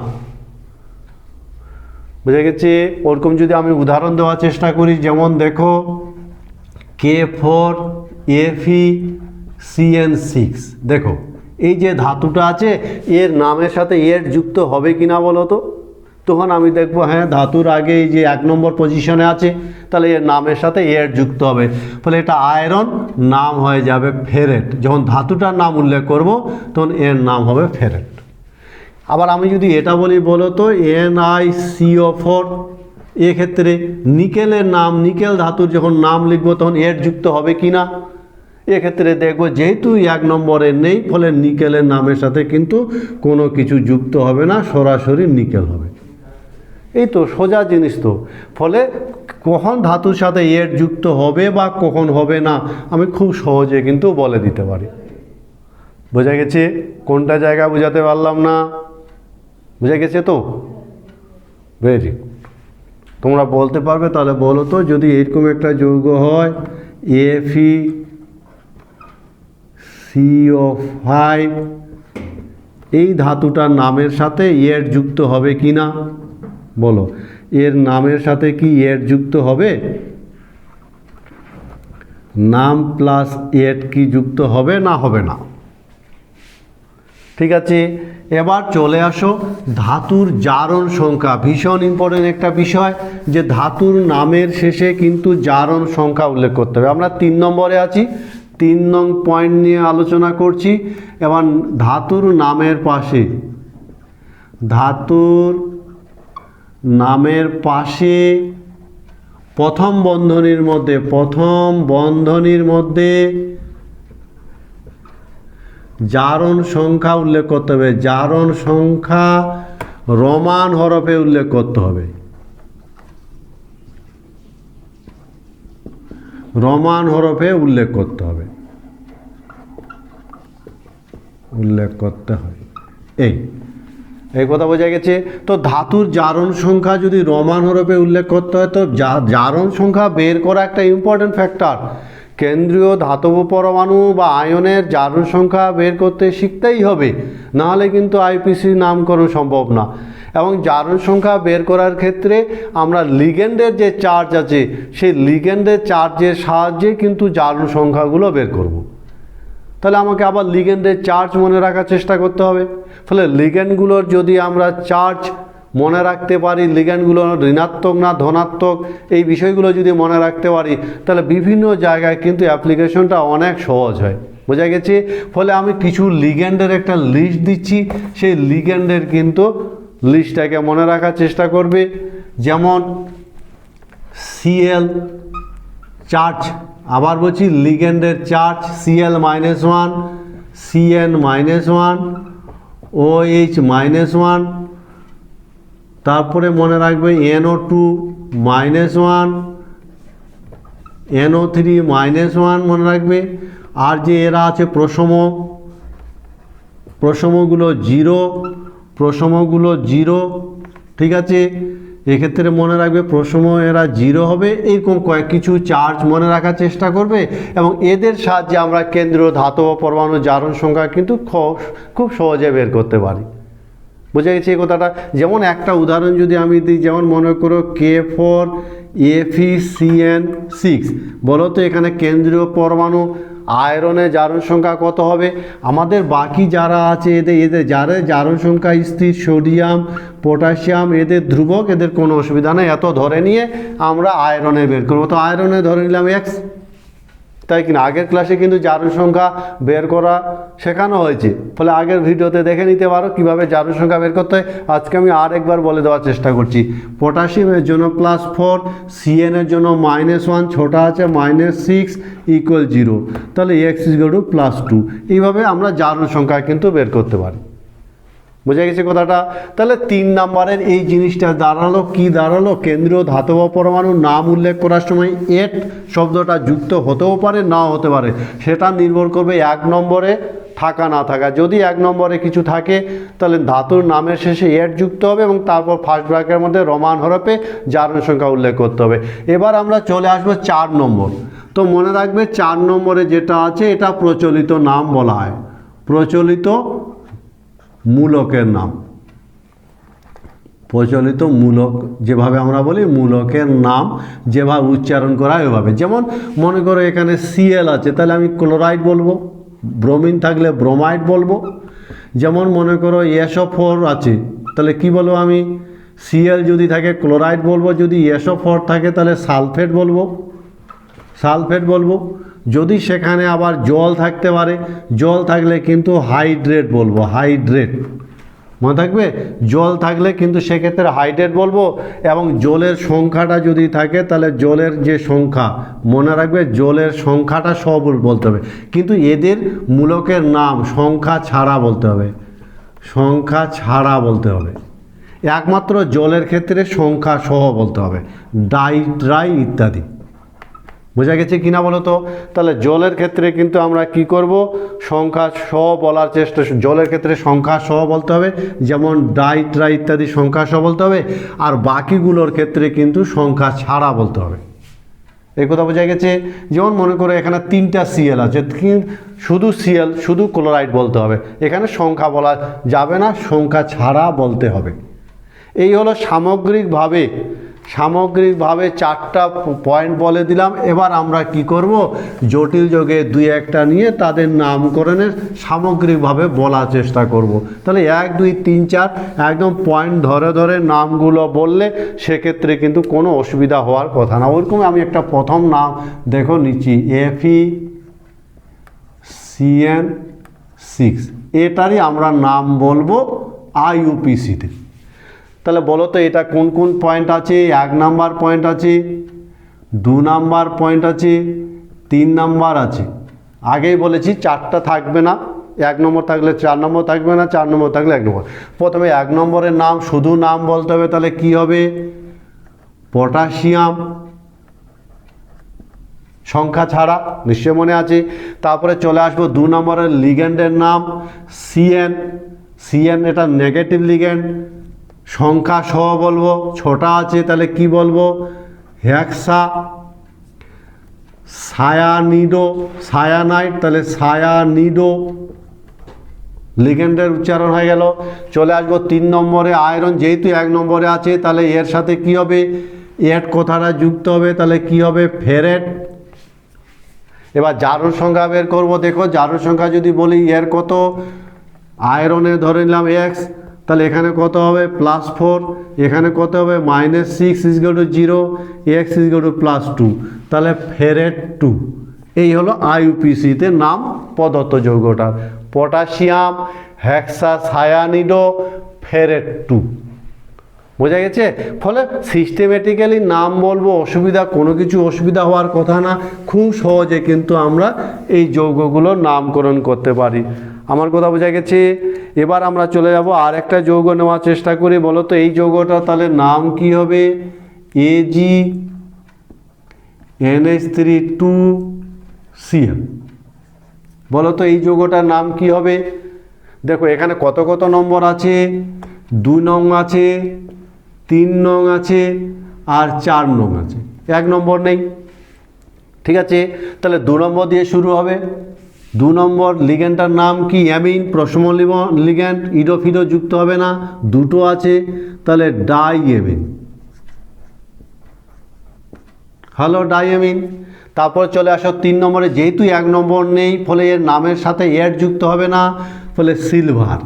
বুঝা গেছে? ওরকম যদি আমি উদাহরণ দেওয়ার চেষ্টা করি, যেমন দেখো K4FeCN6, দেখো এই যে ধাতুটা আছে এর নামের সাথে এর যুক্ত হবে কি না বলো তো? তখন আমি দেখবো হ্যাঁ ধাতুর আগে এই যে 1 নম্বর পজিশনে আছে তাহলে এর নামের সাথে এর যুক্ত হবে। ফলে এটা আয়রন, নাম হয়ে যাবে ফেরেট। যখন ধাতুটার নাম উল্লেখ করব তখন এর নাম হবে ফেরেট। আবার আমি যদি এটা বলি বলো তো NiCO4, এক্ষেত্রে নিকেলের নাম, নিকেল ধাতুর যখন নাম লিখবো তখন এর যুক্ত হবে কি না? এক্ষেত্রে দেখবো যেহেতু 1 নম্বরে নেই ফলে নিকেলের নামের সাথে কিন্তু কোনো কিছু যুক্ত হবে না, সরাসরি নিকেল হবে। এই তো সোজা জিনিস তো। ফলে কখন ধাতুর সাথে এর যুক্ত হবে বা কখন হবে না আমি খুব সহজে কিন্তু বলে দিতে পারি। বোঝা গেছে? কোনটা জায়গা বোঝাতে পারলাম না? বুঝে গেছে তো? Very good. তোমরা বলতে পারবে তাহলে বলো তো, যদি এরকম একটা যৌগ হয় FeCO5, এই ধাতুটার নামের সাথে এর যুক্ত হবে কি না বলো? এর নামের সাথে কি এর যুক্ত হবে? নাম প্লাস এট কি যুক্ত হবে না হবে না? ঠিক আছে, এবার চলে আসো ধাতুর জারণ সংখ্যা। ভীষণ ইম্পর্টেন্ট একটা বিষয় যে ধাতুর নামের শেষে কিন্তু জারণ সংখ্যা উল্লেখ করতে হবে। আমরা 3 নম্বরে আছি, 3 নং পয়েন্ট নিয়ে আলোচনা করছি। এবার ধাতুর নামের পাশে, ধাতুর নামের পাশে প্রথম বন্ধনীর মধ্যে জারণ সংখ্যা উল্লেখ করতে হবে। জারণ সংখ্যা রোমান হরফে উল্লেখ করতে হবে। রোমান হরফে উল্লেখ করতে হবে। এই কথা বোঝা গেছে। তো ধাতুর জারণ সংখ্যা যদি রোমান হরফে উল্লেখ করতে হয়, তো জারণ সংখ্যা বের করা একটা ইম্পর্টেন্ট ফ্যাক্টর। কেন্দ্রীয় ধাতব পরমাণু বা আয়নের জারণ সংখ্যা বের করতে শিখতেই হবে, নাহলে কিন্তু আইপিসি নামকরণ সম্ভব না। এবং জারণ সংখ্যা বের করার ক্ষেত্রে আমরা লিগ্যান্ডের যে চার্জ আছে, সেই লিগ্যান্ডের চার্জের সাহায্যে কিন্তু জারণ সংখ্যাগুলো বের করব। তাহলে আমাকে আবার লিগ্যান্ডের চার্জ মনে রাখার চেষ্টা করতে হবে। ফলে লিগ্যান্ডগুলোর যদি আমরা চার্জ মনে রাখতে পারি, লিগ্যান্ডগুলো ঋণাত্মক না ধনাত্মক, এই বিষয়গুলো যদি মনে রাখতে পারি, তাহলে বিভিন্ন জায়গায় কিন্তু অ্যাপ্লিকেশনটা অনেক সহজ হয়। বোঝা গেছে? ফলে আমি কিছু লিগ্যান্ডের একটা লিস্ট দিচ্ছি, সেই লিগ্যান্ডের কিন্তু লিস্টটাকে মনে রাখার চেষ্টা করবে। যেমন সিএল চার্জ, আবার বলছি লিগ্যান্ডের চার্জ Cl-1, Cn-1, OH-1, তারপরে মনে রাখবে NO2-1, NO3-1 মনে রাখবে। আর যে এরা আছে প্রশমগুলো জিরো, ঠিক আছে? এক্ষেত্রে মনে রাখবে প্রশম এরা 0 হবে। এরকম কিছু চার্জ মনে রাখার চেষ্টা করবে, এবং এদের সাহায্যে আমরা কেন্দ্রীয় ধাতব পরমাণু জারণ সংখ্যা কিন্তু খুব সহজে বের করতে পারি। বোঝা গেছে এই কথাটা? যেমন একটা উদাহরণ যদি আমি দিই, যেমন মনে করো K4Fe-CN6, বলো তো এখানে কেন্দ্রীয় পরমাণু আয়রনের জারণ সংখ্যা কত হবে? আমাদের বাকি যারা আছে এদের জারণ সংখ্যা স্থির, সোডিয়াম, পটাশিয়াম এদের ধ্রুবক, এদের কোনো অসুবিধা নেই। এত ধরে নিয়ে আমরা আয়রনে বের করবো। তো আয়রনে ধরে নিলাম X, তাই কিনা? আগের ক্লাসে কিন্তু জারণ সংখ্যা বের করা শেখানো হয়েছে, ফলে আগের ভিডিওতে দেখে নিতে পারো কিভাবে জারণ সংখ্যা বের করতে হয়। আজকে আমি আর একবার বলে দেওয়ার চেষ্টা করছি। পটাশিয়ামের জন্য +4, CN এর জন্য -1, ছোটা আছে -6 = 0, তাহলে X = +2। এইভাবে আমরা জারণ সংখ্যা কিন্তু বের করতে পারি। বোঝা গেছে কথাটা? তাহলে 3 নম্বরের এই জিনিসটা দাঁড়ালো কি? দাঁড়ালো কেন্দ্রীয় ধাতব পরমাণুর নাম উল্লেখ করার সময় এট শব্দটা যুক্ত হতেও পারে, নাও হতে পারে। সেটা নির্ভর করবে 1 নম্বরে থাকা না থাকা। যদি 1 নম্বরে কিছু থাকে, তাহলে ধাতুর নামের শেষে এট যুক্ত হবে, এবং তারপর ফার্স্ট ব্র্যাকেটের মধ্যে রোমান হরফে জারণ সংখ্যা উল্লেখ করতে হবে। এবার আমরা চলে আসবো 4 নম্বর। তো মনে রাখবে 4 নম্বরে যেটা আছে, এটা প্রচলিত নাম বলা হয়। প্রচলিত মূলকের নাম, প্রচলিত মূলক যেভাবে আমরা বলি, মূলকের নাম যেভাবে উচ্চারণ করা হয় ওইভাবে। যেমন মনে করো এখানে Cl আছে, তাহলে আমি ক্লোরাইড বলবো। ব্রোমিন থাকলে ব্রোমাইড বলবো। যেমন মনে করো SO4 আছে, তাহলে কি বলবো আমি? Cl যদি থাকে ক্লোরাইড বলবো, যদি SO4 থাকে তাহলে সালফেট বলবো। যদি সেখানে আবার জল থাকতে পারে, জল থাকলে কিন্তু হাইড্রেট বলবো। হাইড্রেট মনে থাকবে, জল থাকলে কিন্তু সেক্ষেত্রে হাইড্রেট বলবো। এবং জলের সংখ্যাটা যদি থাকে, তাহলে জলের যে সংখ্যা মনে রাখবে, জলের সংখ্যাটা সব বলতে হবে, কিন্তু এদের মূলকের নাম সংখ্যা ছাড়া বলতে হবে। সংখ্যা ছাড়া বলতে হবে। একমাত্র জলের ক্ষেত্রে সংখ্যা সহ বলতে হবে, ডাই, ট্রাই ইত্যাদি। বোঝা গেছে কিনা বলো তো? তাহলে জলের ক্ষেত্রে কিন্তু আমরা কি করব? সংখ্যা সহ বলার চেষ্টা, জলের ক্ষেত্রে সংখ্যা সহ বলতে হবে, যেমন ডাই, ট্রাই ইত্যাদি সংখ্যা সহ বলতে হবে। আর বাকিগুলোর ক্ষেত্রে কিন্তু সংখ্যা ছাড়া বলতে হবে। এই কথা বোঝা গেছে? যেমন মনে করো এখানে 3টা Cl আছে, শুধু Cl, শুধু ক্লোরাইড বলতে হবে, এখানে সংখ্যা বলা যাবে না, সংখ্যা ছাড়া বলতে হবে। এই হলো সামগ্রিকভাবে 4টা পয়েন্ট বলে দিলাম। এবার আমরা কি করব? জটিল যোগে 2-1টা নিয়ে তাদের নামকরণের সামগ্রিকভাবে বলার চেষ্টা করব। তাহলে 1, 2, 3, 4 একদম পয়েন্ট ধরে ধরে নামগুলো বললে সেক্ষেত্রে কিন্তু কোনো অসুবিধা হওয়ার কথা না। ওরকম আমি একটা প্রথম নাম দেখো নিচ্ছি, CN6, এটারই আমরা নাম বলবো IUPACতে। তাহলে বলো তো এটা কোন কোন পয়েন্ট আছে? 1 নাম্বার পয়েন্ট আছে, 2 নাম্বার পয়েন্ট আছে, 3 নাম্বার আছে। আগেই বলেছি 4টা থাকবে না, 1 নম্বর থাকলে 4 নম্বর থাকবে না, 4 নম্বর থাকলে 1 নম্বর। প্রথমে 1 নম্বরের নাম, শুধু নাম বলতে হবে, তাহলে কি হবে? পটাশিয়াম, সংখ্যা ছাড়া, নিশ্চয় মনে আছে। তারপরে চলে আসবো 2 নম্বরের লিগ্যান্ডের নাম CN। CN এটা নেগেটিভ লিগ্যান্ড, সংখ্যা সহ বলবো, ছোটা আছে তাহলে কি বলবো? হেক্সা সায়ানিডো, সায়ানাইড, তাহলে সায়ানিডো লিগ্যান্ডের উচ্চারণ হয়ে গেল। চলে আসবো 3 নম্বরে আয়রন, যেহেতু 1 নম্বরে আছে তাহলে এর সাথে কি হবে? এট কথাটা যুক্ত হবে, তাহলে কি হবে? ফেরেট। এবার জারণ সংখ্যা বের করবো। দেখো জারণ সংখ্যা যদি বলি এর কত, আয়রনে ধরে নিলাম x, তাহলে এখানে কত হবে? +4, এখানে কত হবে? -6 = 0, x = +2, তাহলে ফেরেট 2। এই হলো IUPACতে নাম প্রদত্ত যৌগটার, পটাশিয়াম হেক্সাসায়ানিডো ফেরেট 2। বোঝা গেছে? ফলে সিস্টেমেটিক্যালি নাম বলবো, কোনো কিছু অসুবিধা হওয়ার কথা না, খুব সহজে কিন্তু আমরা এই যৌগগুলোর নামকরণ করতে পারি। আমার কথা বোঝা গেছে? এবার আমরা চলে যাব আর একটা যৌগ নেওয়ার চেষ্টা করি। বলো তো এই যৌগটা তাহলে নাম কি হবে? AgNH3 2Cl। বলো তো এই যৌগটার নাম কি হবে? দেখো এখানে কত কত নম্বর আছে? 2 নং আছে, 3 নং আছে, আর 4 নং আছে, 1 নম্বর নেই। ঠিক আছে, তাহলে 2 নম্বর দিয়ে শুরু হবে। 2 নম্বর লিগ্যান্ডটার নাম কি? অ্যামিন, প্রশম লিগ্যান্ড, ইডো ফিডো যুক্ত হবে না, দুটো আছে, তাহলে ডাইঅ্যামিন। Hello diamine. তারপর চলে আসো 3 নম্বরে, যেহেতু 1 নম্বর নেই ফলে এর নামের সাথে এড যুক্ত হবে না, ফলে সিলভার।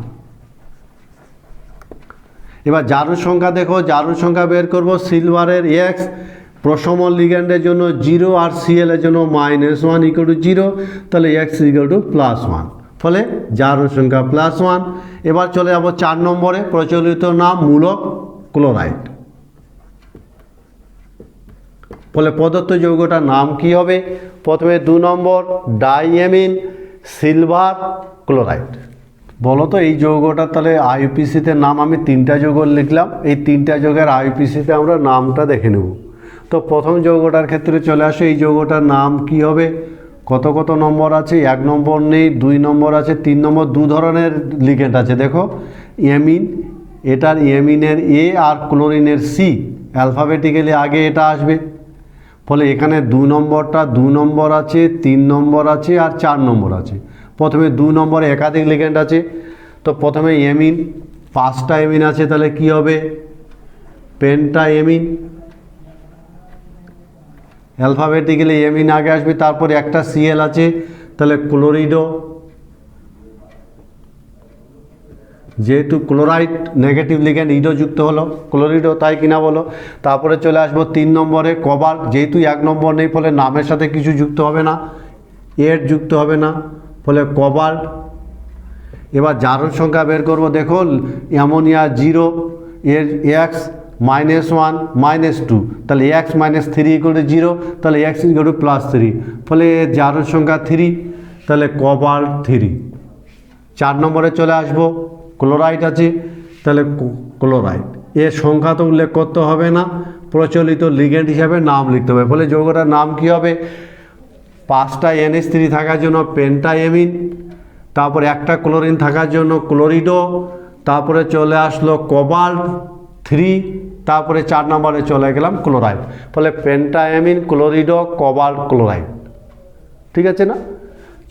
এবার জারণ সংখ্যা দেখো, জারণ সংখ্যা বের করব। সিলভারের x, প্রশম লিগ্যান্ডের জন্য 0 আর Cl এর জন্য -1 = 0, তাহলে x = +1, ফলে জারণ সংখ্যা +1। এবার চলে যাব 4 নম্বরে, প্রচলিত নাম মূলক ক্লোরাইড। ফলে প্রদত্ত যৌগটার নাম কি হবে? প্রথমে 2 নম্বর ডাইঅ্যামিন সিলভার ক্লোরাইড। বলো তো এই যৌগটার তাহলে IUPACতে নাম, আমি 3টা যৌগ লিখলাম, এই 3টা যৌগের IUPACতে আমরা নামটা দেখে নেব। তো প্রথম যৌগটার ক্ষেত্রে চলে আসো, এই যৌগটার নাম কি হবে? কত কত নম্বর আছে? 1 নম্বর নেই, 2 নম্বর আছে, 3 নম্বর। 2 ধরনের লিগ্যান্ড আছে দেখো, অ্যামিন, এটার অ্যামিনের A আর ক্লোরিনের C, অ্যালফাবেটিক্যালি আগে এটা আসবে। ফলে এখানে 2 নম্বরটা 2 নম্বর আছে, 3 নম্বর আছে, আর 4 নম্বর আছে। প্রথমে 2 নম্বরে একাধিক লিগ্যান্ড আছে, তো প্রথমে অ্যামিন, 5টা অ্যামিন আছে, তাহলে কি হবে? পেন্টাঅ্যামিন। অ্যালফাবেটিক্যালি অ্যামিন আগে আসবে, তারপরে একটা Cl আছে, তাহলে ক্লোরিডো। যেহেতু ক্লোরাইড নেগেটিভ লিগ্যান্ড, ইডো যুক্ত হলো, ক্লোরিডো, তাই কিনা বলো? তারপরে চলে আসবো 3 নম্বরে কোবাল্ট, যেহেতু 1 নম্বর নেই ফলে নামের সাথে কিছু যুক্ত হবে না, এড যুক্ত হবে না, ফলে কোবাল্ট। এবার জারণ সংখ্যা বের করব। দেখো অ্যামোনিয়া 0, এর x -1 -2, তাহলে x -3 = 0, তাহলে x = +3, ফলে জারণ সংখ্যা 3, তাহলে কোবাল্ট 3। 4 নম্বরে চলে আসবো, ক্লোরাইড আছে, তাহলে ক্লোরাইড। এর সংখ্যা তো উল্লেখ করতে হবে না, প্রচলিত লিগ্যান্ড হিসাবে নাম লিখতে হবে। ফলে যৌগটার নাম কি হবে? 5টা NH3 থাকার জন্য পেন্টাঅ্যামিন, তারপর একটা ক্লোরিন থাকার জন্য ক্লোরিডো, তারপরে চলে আসলো কোবাল্ট 3, তারপরে 4 নম্বরে চলে গেলাম ক্লোরাইড। ফলে পেন্টাঅ্যামিন, ক্লোরিডো, কোবাল্ট, ক্লোরাইড। ঠিক আছে না?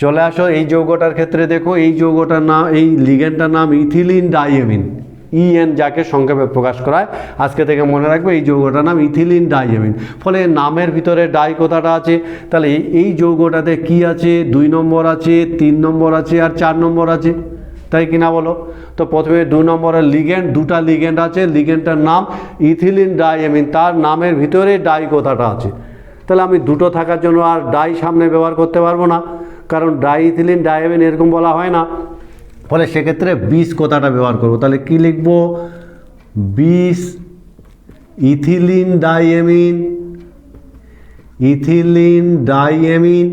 চলে আসো এই যৌগটার ক্ষেত্রে। দেখো এই যৌগটার নাম, এই লিগ্যান্ডটার নাম ইথিলিন ডাইঅ্যামিন, EN যাকে সংক্ষেপে প্রকাশ করায়। আজকে থেকে মনে রাখবে এই যৌগটার নাম ইথিলিন ডাইঅ্যামিন। ফলে নামের ভিতরে ডাই কথাটা আছে, তাহলে এই যৌগটাতে কি আছে? 2 নম্বর আছে, 3 নম্বর আছে, আর 4 নম্বর আছে, তাই কিনা বলো? তো প্রথমে 2 নম্বরের লিগ্যান্ড, 2টা লিগ্যান্ড আছে, লিগ্যান্ডটার নাম ইথিলিন ডাইঅ্যামিন, তার নামের ভিতরে ডাই কথাটা আছে। তাহলে আমি দুটো থাকার জন্য আর ডাই সামনে ব্যবহার করতে পারবো না, কারণ ডাইইথিলিন ডাইঅ্যামিন এরকম বলা হয় না। ফলে সেক্ষেত্রে 20 কথাটা ব্যবহার করব। তাহলে কি লিখব? 20 ইথিলিন ডাইঅ্যামিন, ইথিলিন ডাইঅ্যামিন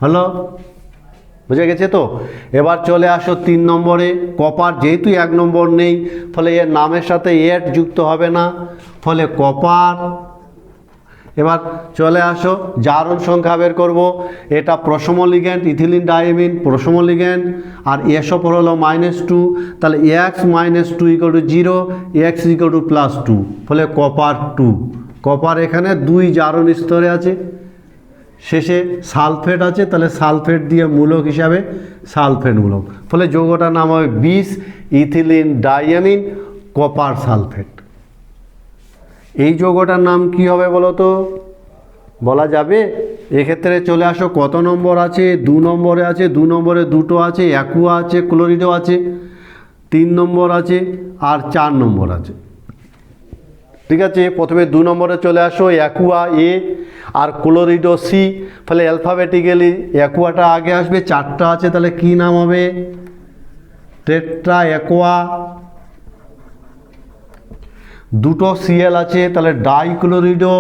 হলো। বুঝে গেছে তো? এবার চলে আসো 3 নম্বরে। কপার যেহেতু 1 নম্বর নেই, ফলে এর নামের সাথে এট যুক্ত হবে না, ফলে কপার। এবার চলে আসো জারণ সংখ্যা বের করব। এটা প্রশম লিগ্যান্ড, ইথিলিন ডাইঅ্যামিন প্রশম লিগ্যান্ড, আর এস অপর হলো -2, তাহলে x - 2 = 0, x = +2, ফলে কপার 2। কপার এখানে 2 জারণ স্তরে আছে, শেষে সালফেট আছে, তাহলে সালফেট দিয়ে মূলক হিসাবে সালফেট মূলক, ফলে যৌগটার নাম হবে 20 ইথিলিন ডাইঅ্যামিন কপার সালফেট। এই যৌগটার নাম কি হবে বলো তো? বলা যাবে? এক্ষেত্রে চলে আসো কত নম্বর আছে? 2 নম্বরে আছে। 2 নম্বরে দুটো আছে, অ্যাকুয়া আছে, ক্লোরিডো আছে। 3 নম্বর আছে আর 4 নম্বর আছে। ঠিক আছে, প্রথমে 2 নম্বরে চলে আসো, অ্যাকুয়া এ আর ক্লোরিডো সি, ফলে অ্যালফাবেটিক্যালি অ্যাকুয়াটা আগে আসবে, 4টা আছে, তাহলে কি নাম হবে? Tetra Aqua. দুটো সিএল আছে, তাহলে ডাইক্লোরিডো,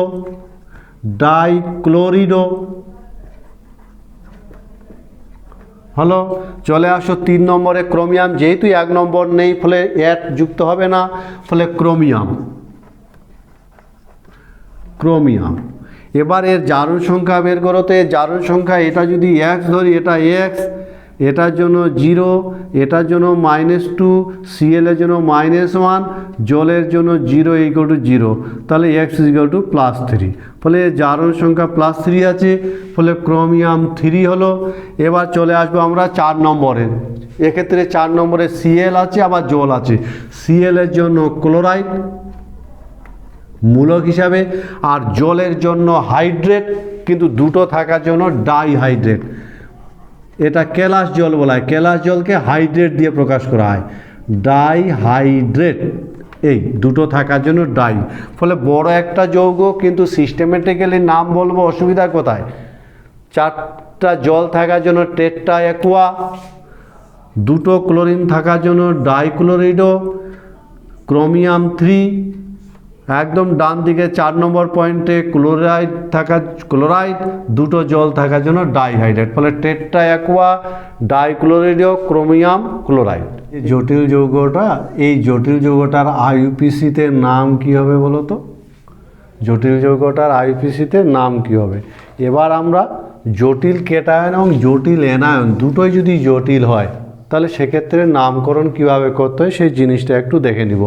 ডাইক্লোরিডো হলো। চলে আসো 3 নম্বরে ক্রোমিয়াম, যেহেতু 1 নম্বর নেই ফলে এট যুক্ত হবে না, ফলে ক্রোমিয়াম, ক্রোমিয়াম। এবার এর জারণ সংখ্যা বের করতে, জারণ সংখ্যা এটা যদি x ধরি, এটা x, এটার জন্য 0, এটার জন্য -2, সিএল এর জন্য -1, জলের জন্য 0 = 0, তাহলে x = +3, ফলে জারণ সংখ্যা +3 আছে, ফলে ক্রোমিয়াম 3 হলো। এবার চলে আসবো আমরা 4 নম্বরে। এক্ষেত্রে 4 নম্বরে সিএল আছে আবার জল আছে। সিএল এর জন্য ক্লোরাইড মূলক হিসাবে, আর জলের জন্য হাইড্রেট, কিন্তু দুটো থাকার জন্য ডাইহাইড্রেট। এটা কেলাস জল বলা হয়, কেলাস জলকে হাইড্রেট দিয়ে প্রকাশ করা হয়, ডাইহাইড্রেট। এই দুটো থাকার জন্য ডাই, ফলে বড় একটা যৌগ, কিন্তু সিস্টেমেটিক্যালি নাম বলবো অসুবিধা কোথায়? 4টা জল থাকার জন্য টেট্রা অ্যাকুয়া, দুটো ক্লোরিন থাকার জন্য ডাইক্লোরিডো, ক্রোমিয়াম 3, একদম ডান দিকে 4 নম্বর পয়েন্টে ক্লোরাইড থাকা, ক্লোরাইড, দুটো জল থাকার জন্য ডাইহাইড্রেট, ফলে টেট্রা অ্যাকুয়া, ডাইক্লোরিডো, ক্রোমিয়াম, ক্লোরাইড। জটিল যৌগটা, এই জটিল যৌগটার আইইউপিসিতে নাম কি হবে বলো তো? জটিল যৌগটার আইইউপিসিতে নাম কি হবে? এবার আমরা জটিল কেটায়ন এবং জটিল এনায়ন দুটোই যদি জটিল হয়, তাহলে সেক্ষেত্রে নামকরণ কিভাবে করতে হয় সেই জিনিসটা একটু দেখে নিব।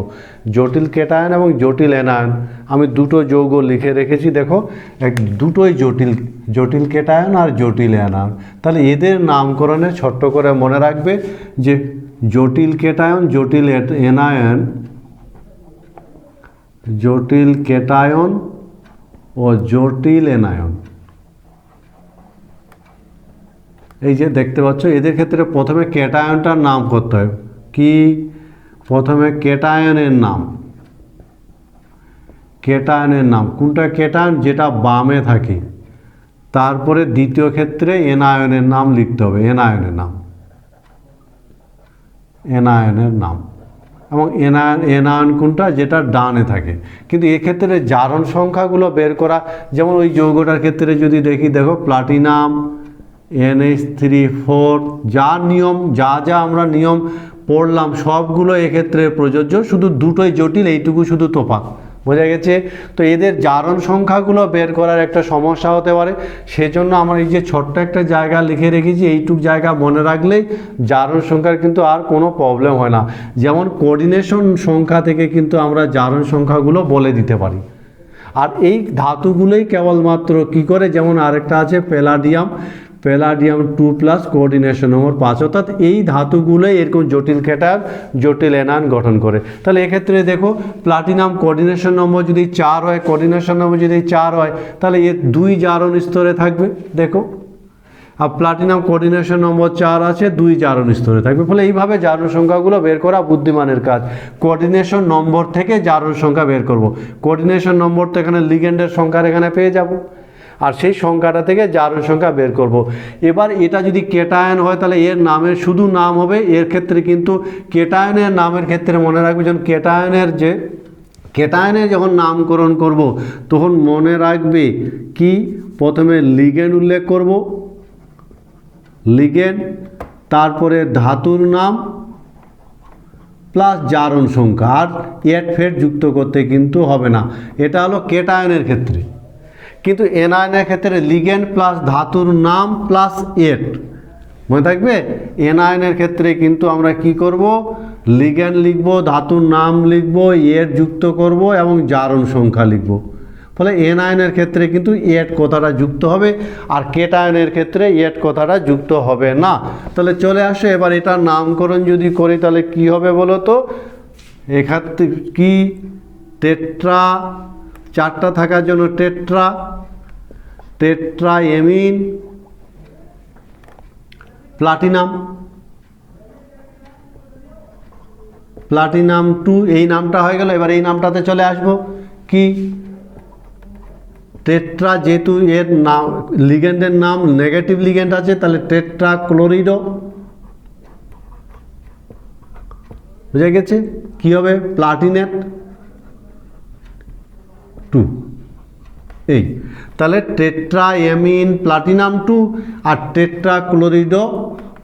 জটিল কেটায়ন এবং জটিল এনায়ন, আমি দুটো যৌগ লিখে রেখেছি, দেখো দুটোই জটিল, জটিল কেটায়ন আর জটিল এনায়ন। তাহলে এদের নামকরণে ছোট্ট করে মনে রাখবে যে জটিল কেটায়ন, জটিল এনায়ন, জটিল কেটায়ন ও জটিল এনায়ন। এই যে দেখতে পাচ্ছ, এদের ক্ষেত্রে প্রথমে ক্যাটায়নটার নাম করতে হয়। কি? প্রথমে ক্যাটায়নের নাম, ক্যাটায়নের নাম কোনটা? ক্যাটায়ন যেটা বামে থাকে। তারপরে দ্বিতীয় ক্ষেত্রে এনায়নের নাম লিখতে হবে, এনায়নের নাম, এনায়নের নাম। এবং এনায়ন কোনটা? যেটা ডানে থাকে। কিন্তু এক্ষেত্রে জারণ সংখ্যাগুলো বের করা, যেমন ওই যৌগটার ক্ষেত্রে যদি দেখি, দেখো প্লাটিনাম NH3 4, যা নিয়ম, যা যা আমরা নিয়ম পড়লাম সবগুলো এক্ষেত্রে প্রযোজ্য, শুধু দুটোই জটিল, এইটুকু শুধু তফাৎ। বোঝা গেছে? তো এদের জারণ সংখ্যাগুলো বের করার একটা সমস্যা হতে পারে, সেজন্য আমার এই যে ছোট্ট একটা জায়গা লিখে রেখেছি, এইটুক জায়গা মনে রাখলেই জারণ সংখ্যার কিন্তু আর কোনো প্রবলেম হয় না। যেমন কোঅর্ডিনেশন সংখ্যা থেকে কিন্তু আমরা জারণ সংখ্যাগুলো বলে দিতে পারি। আর এই ধাতুগুলোই কেবলমাত্র কি করে, যেমন আরেকটা আছে প্যালাডিয়াম, প্যালাডিয়াম 2+ কোঅর্ডিনেশন নম্বর 5, অর্থাৎ এই ধাতুগুলোই এরকম জটিল ক্যাটায়ন, জটিল এনায়ন গঠন করে। তাহলে এক্ষেত্রে দেখো প্লাটিনাম কোঅর্ডিনেশন নম্বর যদি 4 হয়, কোঅর্ডিনেশন নম্বর যদি 4 হয়, তাহলে এর 2 জারণ স্তরে থাকবে, দেখো। আর প্লাটিনাম কোঅর্ডিনেশন নম্বর 4 আছে, 2 জারণ স্তরে থাকবে। ফলে এইভাবে জারণ সংখ্যাগুলো বের করা বুদ্ধিমানের কাজ। কোঅর্ডিনেশন নম্বর থেকে জারণ সংখ্যা বের করব। কোঅর্ডিনেশন নম্বর তো এখানে লিগ্যান্ডের সংখ্যার এখানে পেয়ে যাব। আর সেই সংখ্যাটা থেকে জারণ সংখ্যা বের করব। এবার এটা যদি কেটায়ন হয় তাহলে এর নামের শুধু নাম হবে, এর ক্ষেত্রে কিন্তু কেটায়নের নামের ক্ষেত্রে মনে রাখবে যখন কেটায়নের যখন নামকরণ করব তখন মনে রাখবে কি প্রথমে লিগেন্ড উল্লেখ করব, লিগেন্ড, তারপরে ধাতুর নাম প্লাস জারণ সংখ্যা, আর এট ফেট যুক্ত করতে কিন্তু হবে না। এটা হলো কেটায়নের ক্ষেত্রে। কিন্তু এনায়নের ক্ষেত্রে লিগেন্ড প্লাস ধাতুর নাম প্লাস এট, মনে থাকবে। এনায়নের ক্ষেত্রে কিন্তু আমরা কি করব, লিগেন্ড লিখব, ধাতুর নাম লিখব, এট যুক্ত করব এবং জারণ সংখ্যা লিখব। ফলে এনায়নের ক্ষেত্রে কিন্তু এট কথাটা যুক্ত হবে, আর কেটায়নের ক্ষেত্রে এট কথাটা যুক্ত হবে না। তাহলে চলে আসে এবার এটার নামকরণ যদি করি তাহলে কি হবে বলো তো। এক্ষেত্রে কি টেট্রা, চারটা থাকার জন্য টেট্রা এমিন প্লাটিনাম 2, এই নামটা হয়ে গেল। এবার এই নামটাতে চলে আসবো কি টেট্রা, যেহেতু এর নাম লিগেন্ডের নাম নেগেটিভ লিগেন্ড আছে তাহলে টেট্রা ক্লোরিডো, বুঝে গেছে। কি হবে প্লাটিনেট 2, এই তাহলে টেট্রা এমিন প্লাটিনাম 2 আর টেট্রা ক্লোরিডো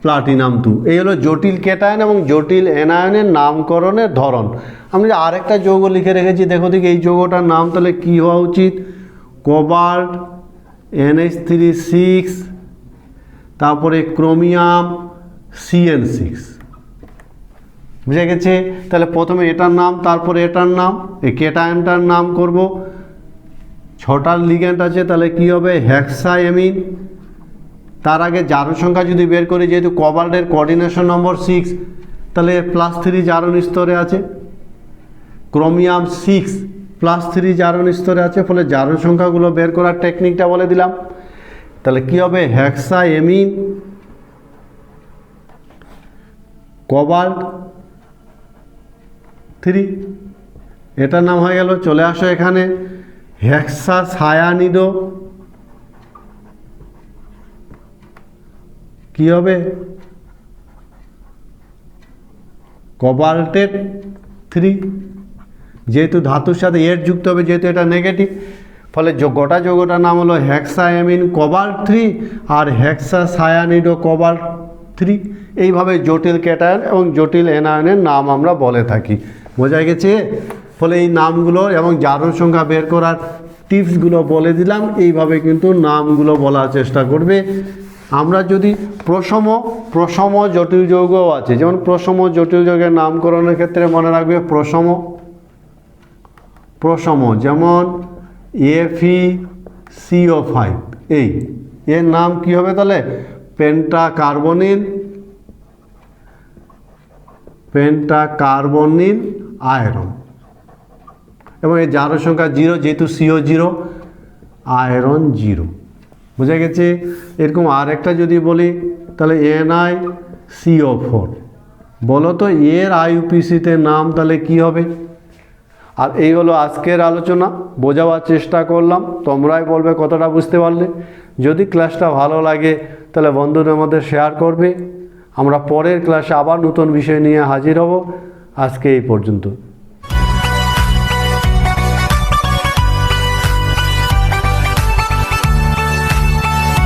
প্লাটিনাম 2, এই হলো জটিল কেটায়ন এবং জটিল এনায়নের নামকরণের ধরন। আমি আরেকটা যৌগ লিখে রেখেছি, দেখো দেখি এই যৌগটার নাম তাহলে কি হওয়া উচিত, কোবাল্ট NH3 তারপরে ক্রোমিয়াম CN6, বুঝে গেছে। তাহলে প্রথমে এটার নাম, তারপরে এটার নাম, এই কেটায়নটার নাম করব। 6টা লিগ্যান্ড আছে তাহলে কি হবে হেক্সাএমিন। তার আগে জারণ সংখ্যা যদি বের করি, যেহেতু কোবাল্টের কোঅর্ডিনেশন নম্বর 6 তাহলে +3 জারণ স্তরে আছে, ক্রোমিয়াম 6 +3 জারণ স্তরে আছে। ফলে জারণ সংখ্যাগুলো বের করার টেকনিকটা বলে দিলাম। তাহলে কি হবে হেক্সাএমিন কোবাল্ট 3, এটার নাম হয়ে গেল। চলে আসো এখানে হেক্সাসায়ানিডো, কি হবে কোবাল্টেট 3, যেহেতু ধাতুর সাথে এর যুক্ত হবে, যেহেতু এটা নেগেটিভ, ফলে গোটা যৌগটার নাম হলো হেক্সাএমিন কোবাল্ট 3 আর হেক্সাসায়ানিডো কোবাল্ট 3। এইভাবে জটিল কেটায়ন এবং জটিল এনায়নের নাম আমরা বলে থাকি, বোঝা গেছে। ফলে এই নামগুলো এবং জারণ সংখ্যা বের করার টিপসগুলো বলে দিলাম, এইভাবে কিন্তু নামগুলো বলার চেষ্টা করবে। আমরা যদি প্রসম জটিল যৌগও আছে, যেমন প্রসম জটিল যৌগের নামকরণের ক্ষেত্রে মনে রাখবে প্রসম যেমন FeCO5, এই এর নাম কি হবে তাহলে পেন্টাকার্বনিল আয়রন, এবং এই জারণ সংখ্যা 0, যেহেতু CO0 আয়রন 0, বুঝা গেছে। এরকম আরেকটা যদি বলি তাহলে NiCO4, বলো তো এর IUPACতে নাম তাহলে কি হবে। আর এই হলো আজকের আলোচনা, বোঝাবার চেষ্টা করলাম, তোমরাই বলবে কতটা বুঝতে পারলে। যদি ক্লাসটা ভালো লাগে তাহলে বন্ধুদের মধ্যে শেয়ার করবে। আমরা পরের ক্লাসে আবার নতুন বিষয় নিয়ে হাজির হব। আজকে এই পর্যন্ত।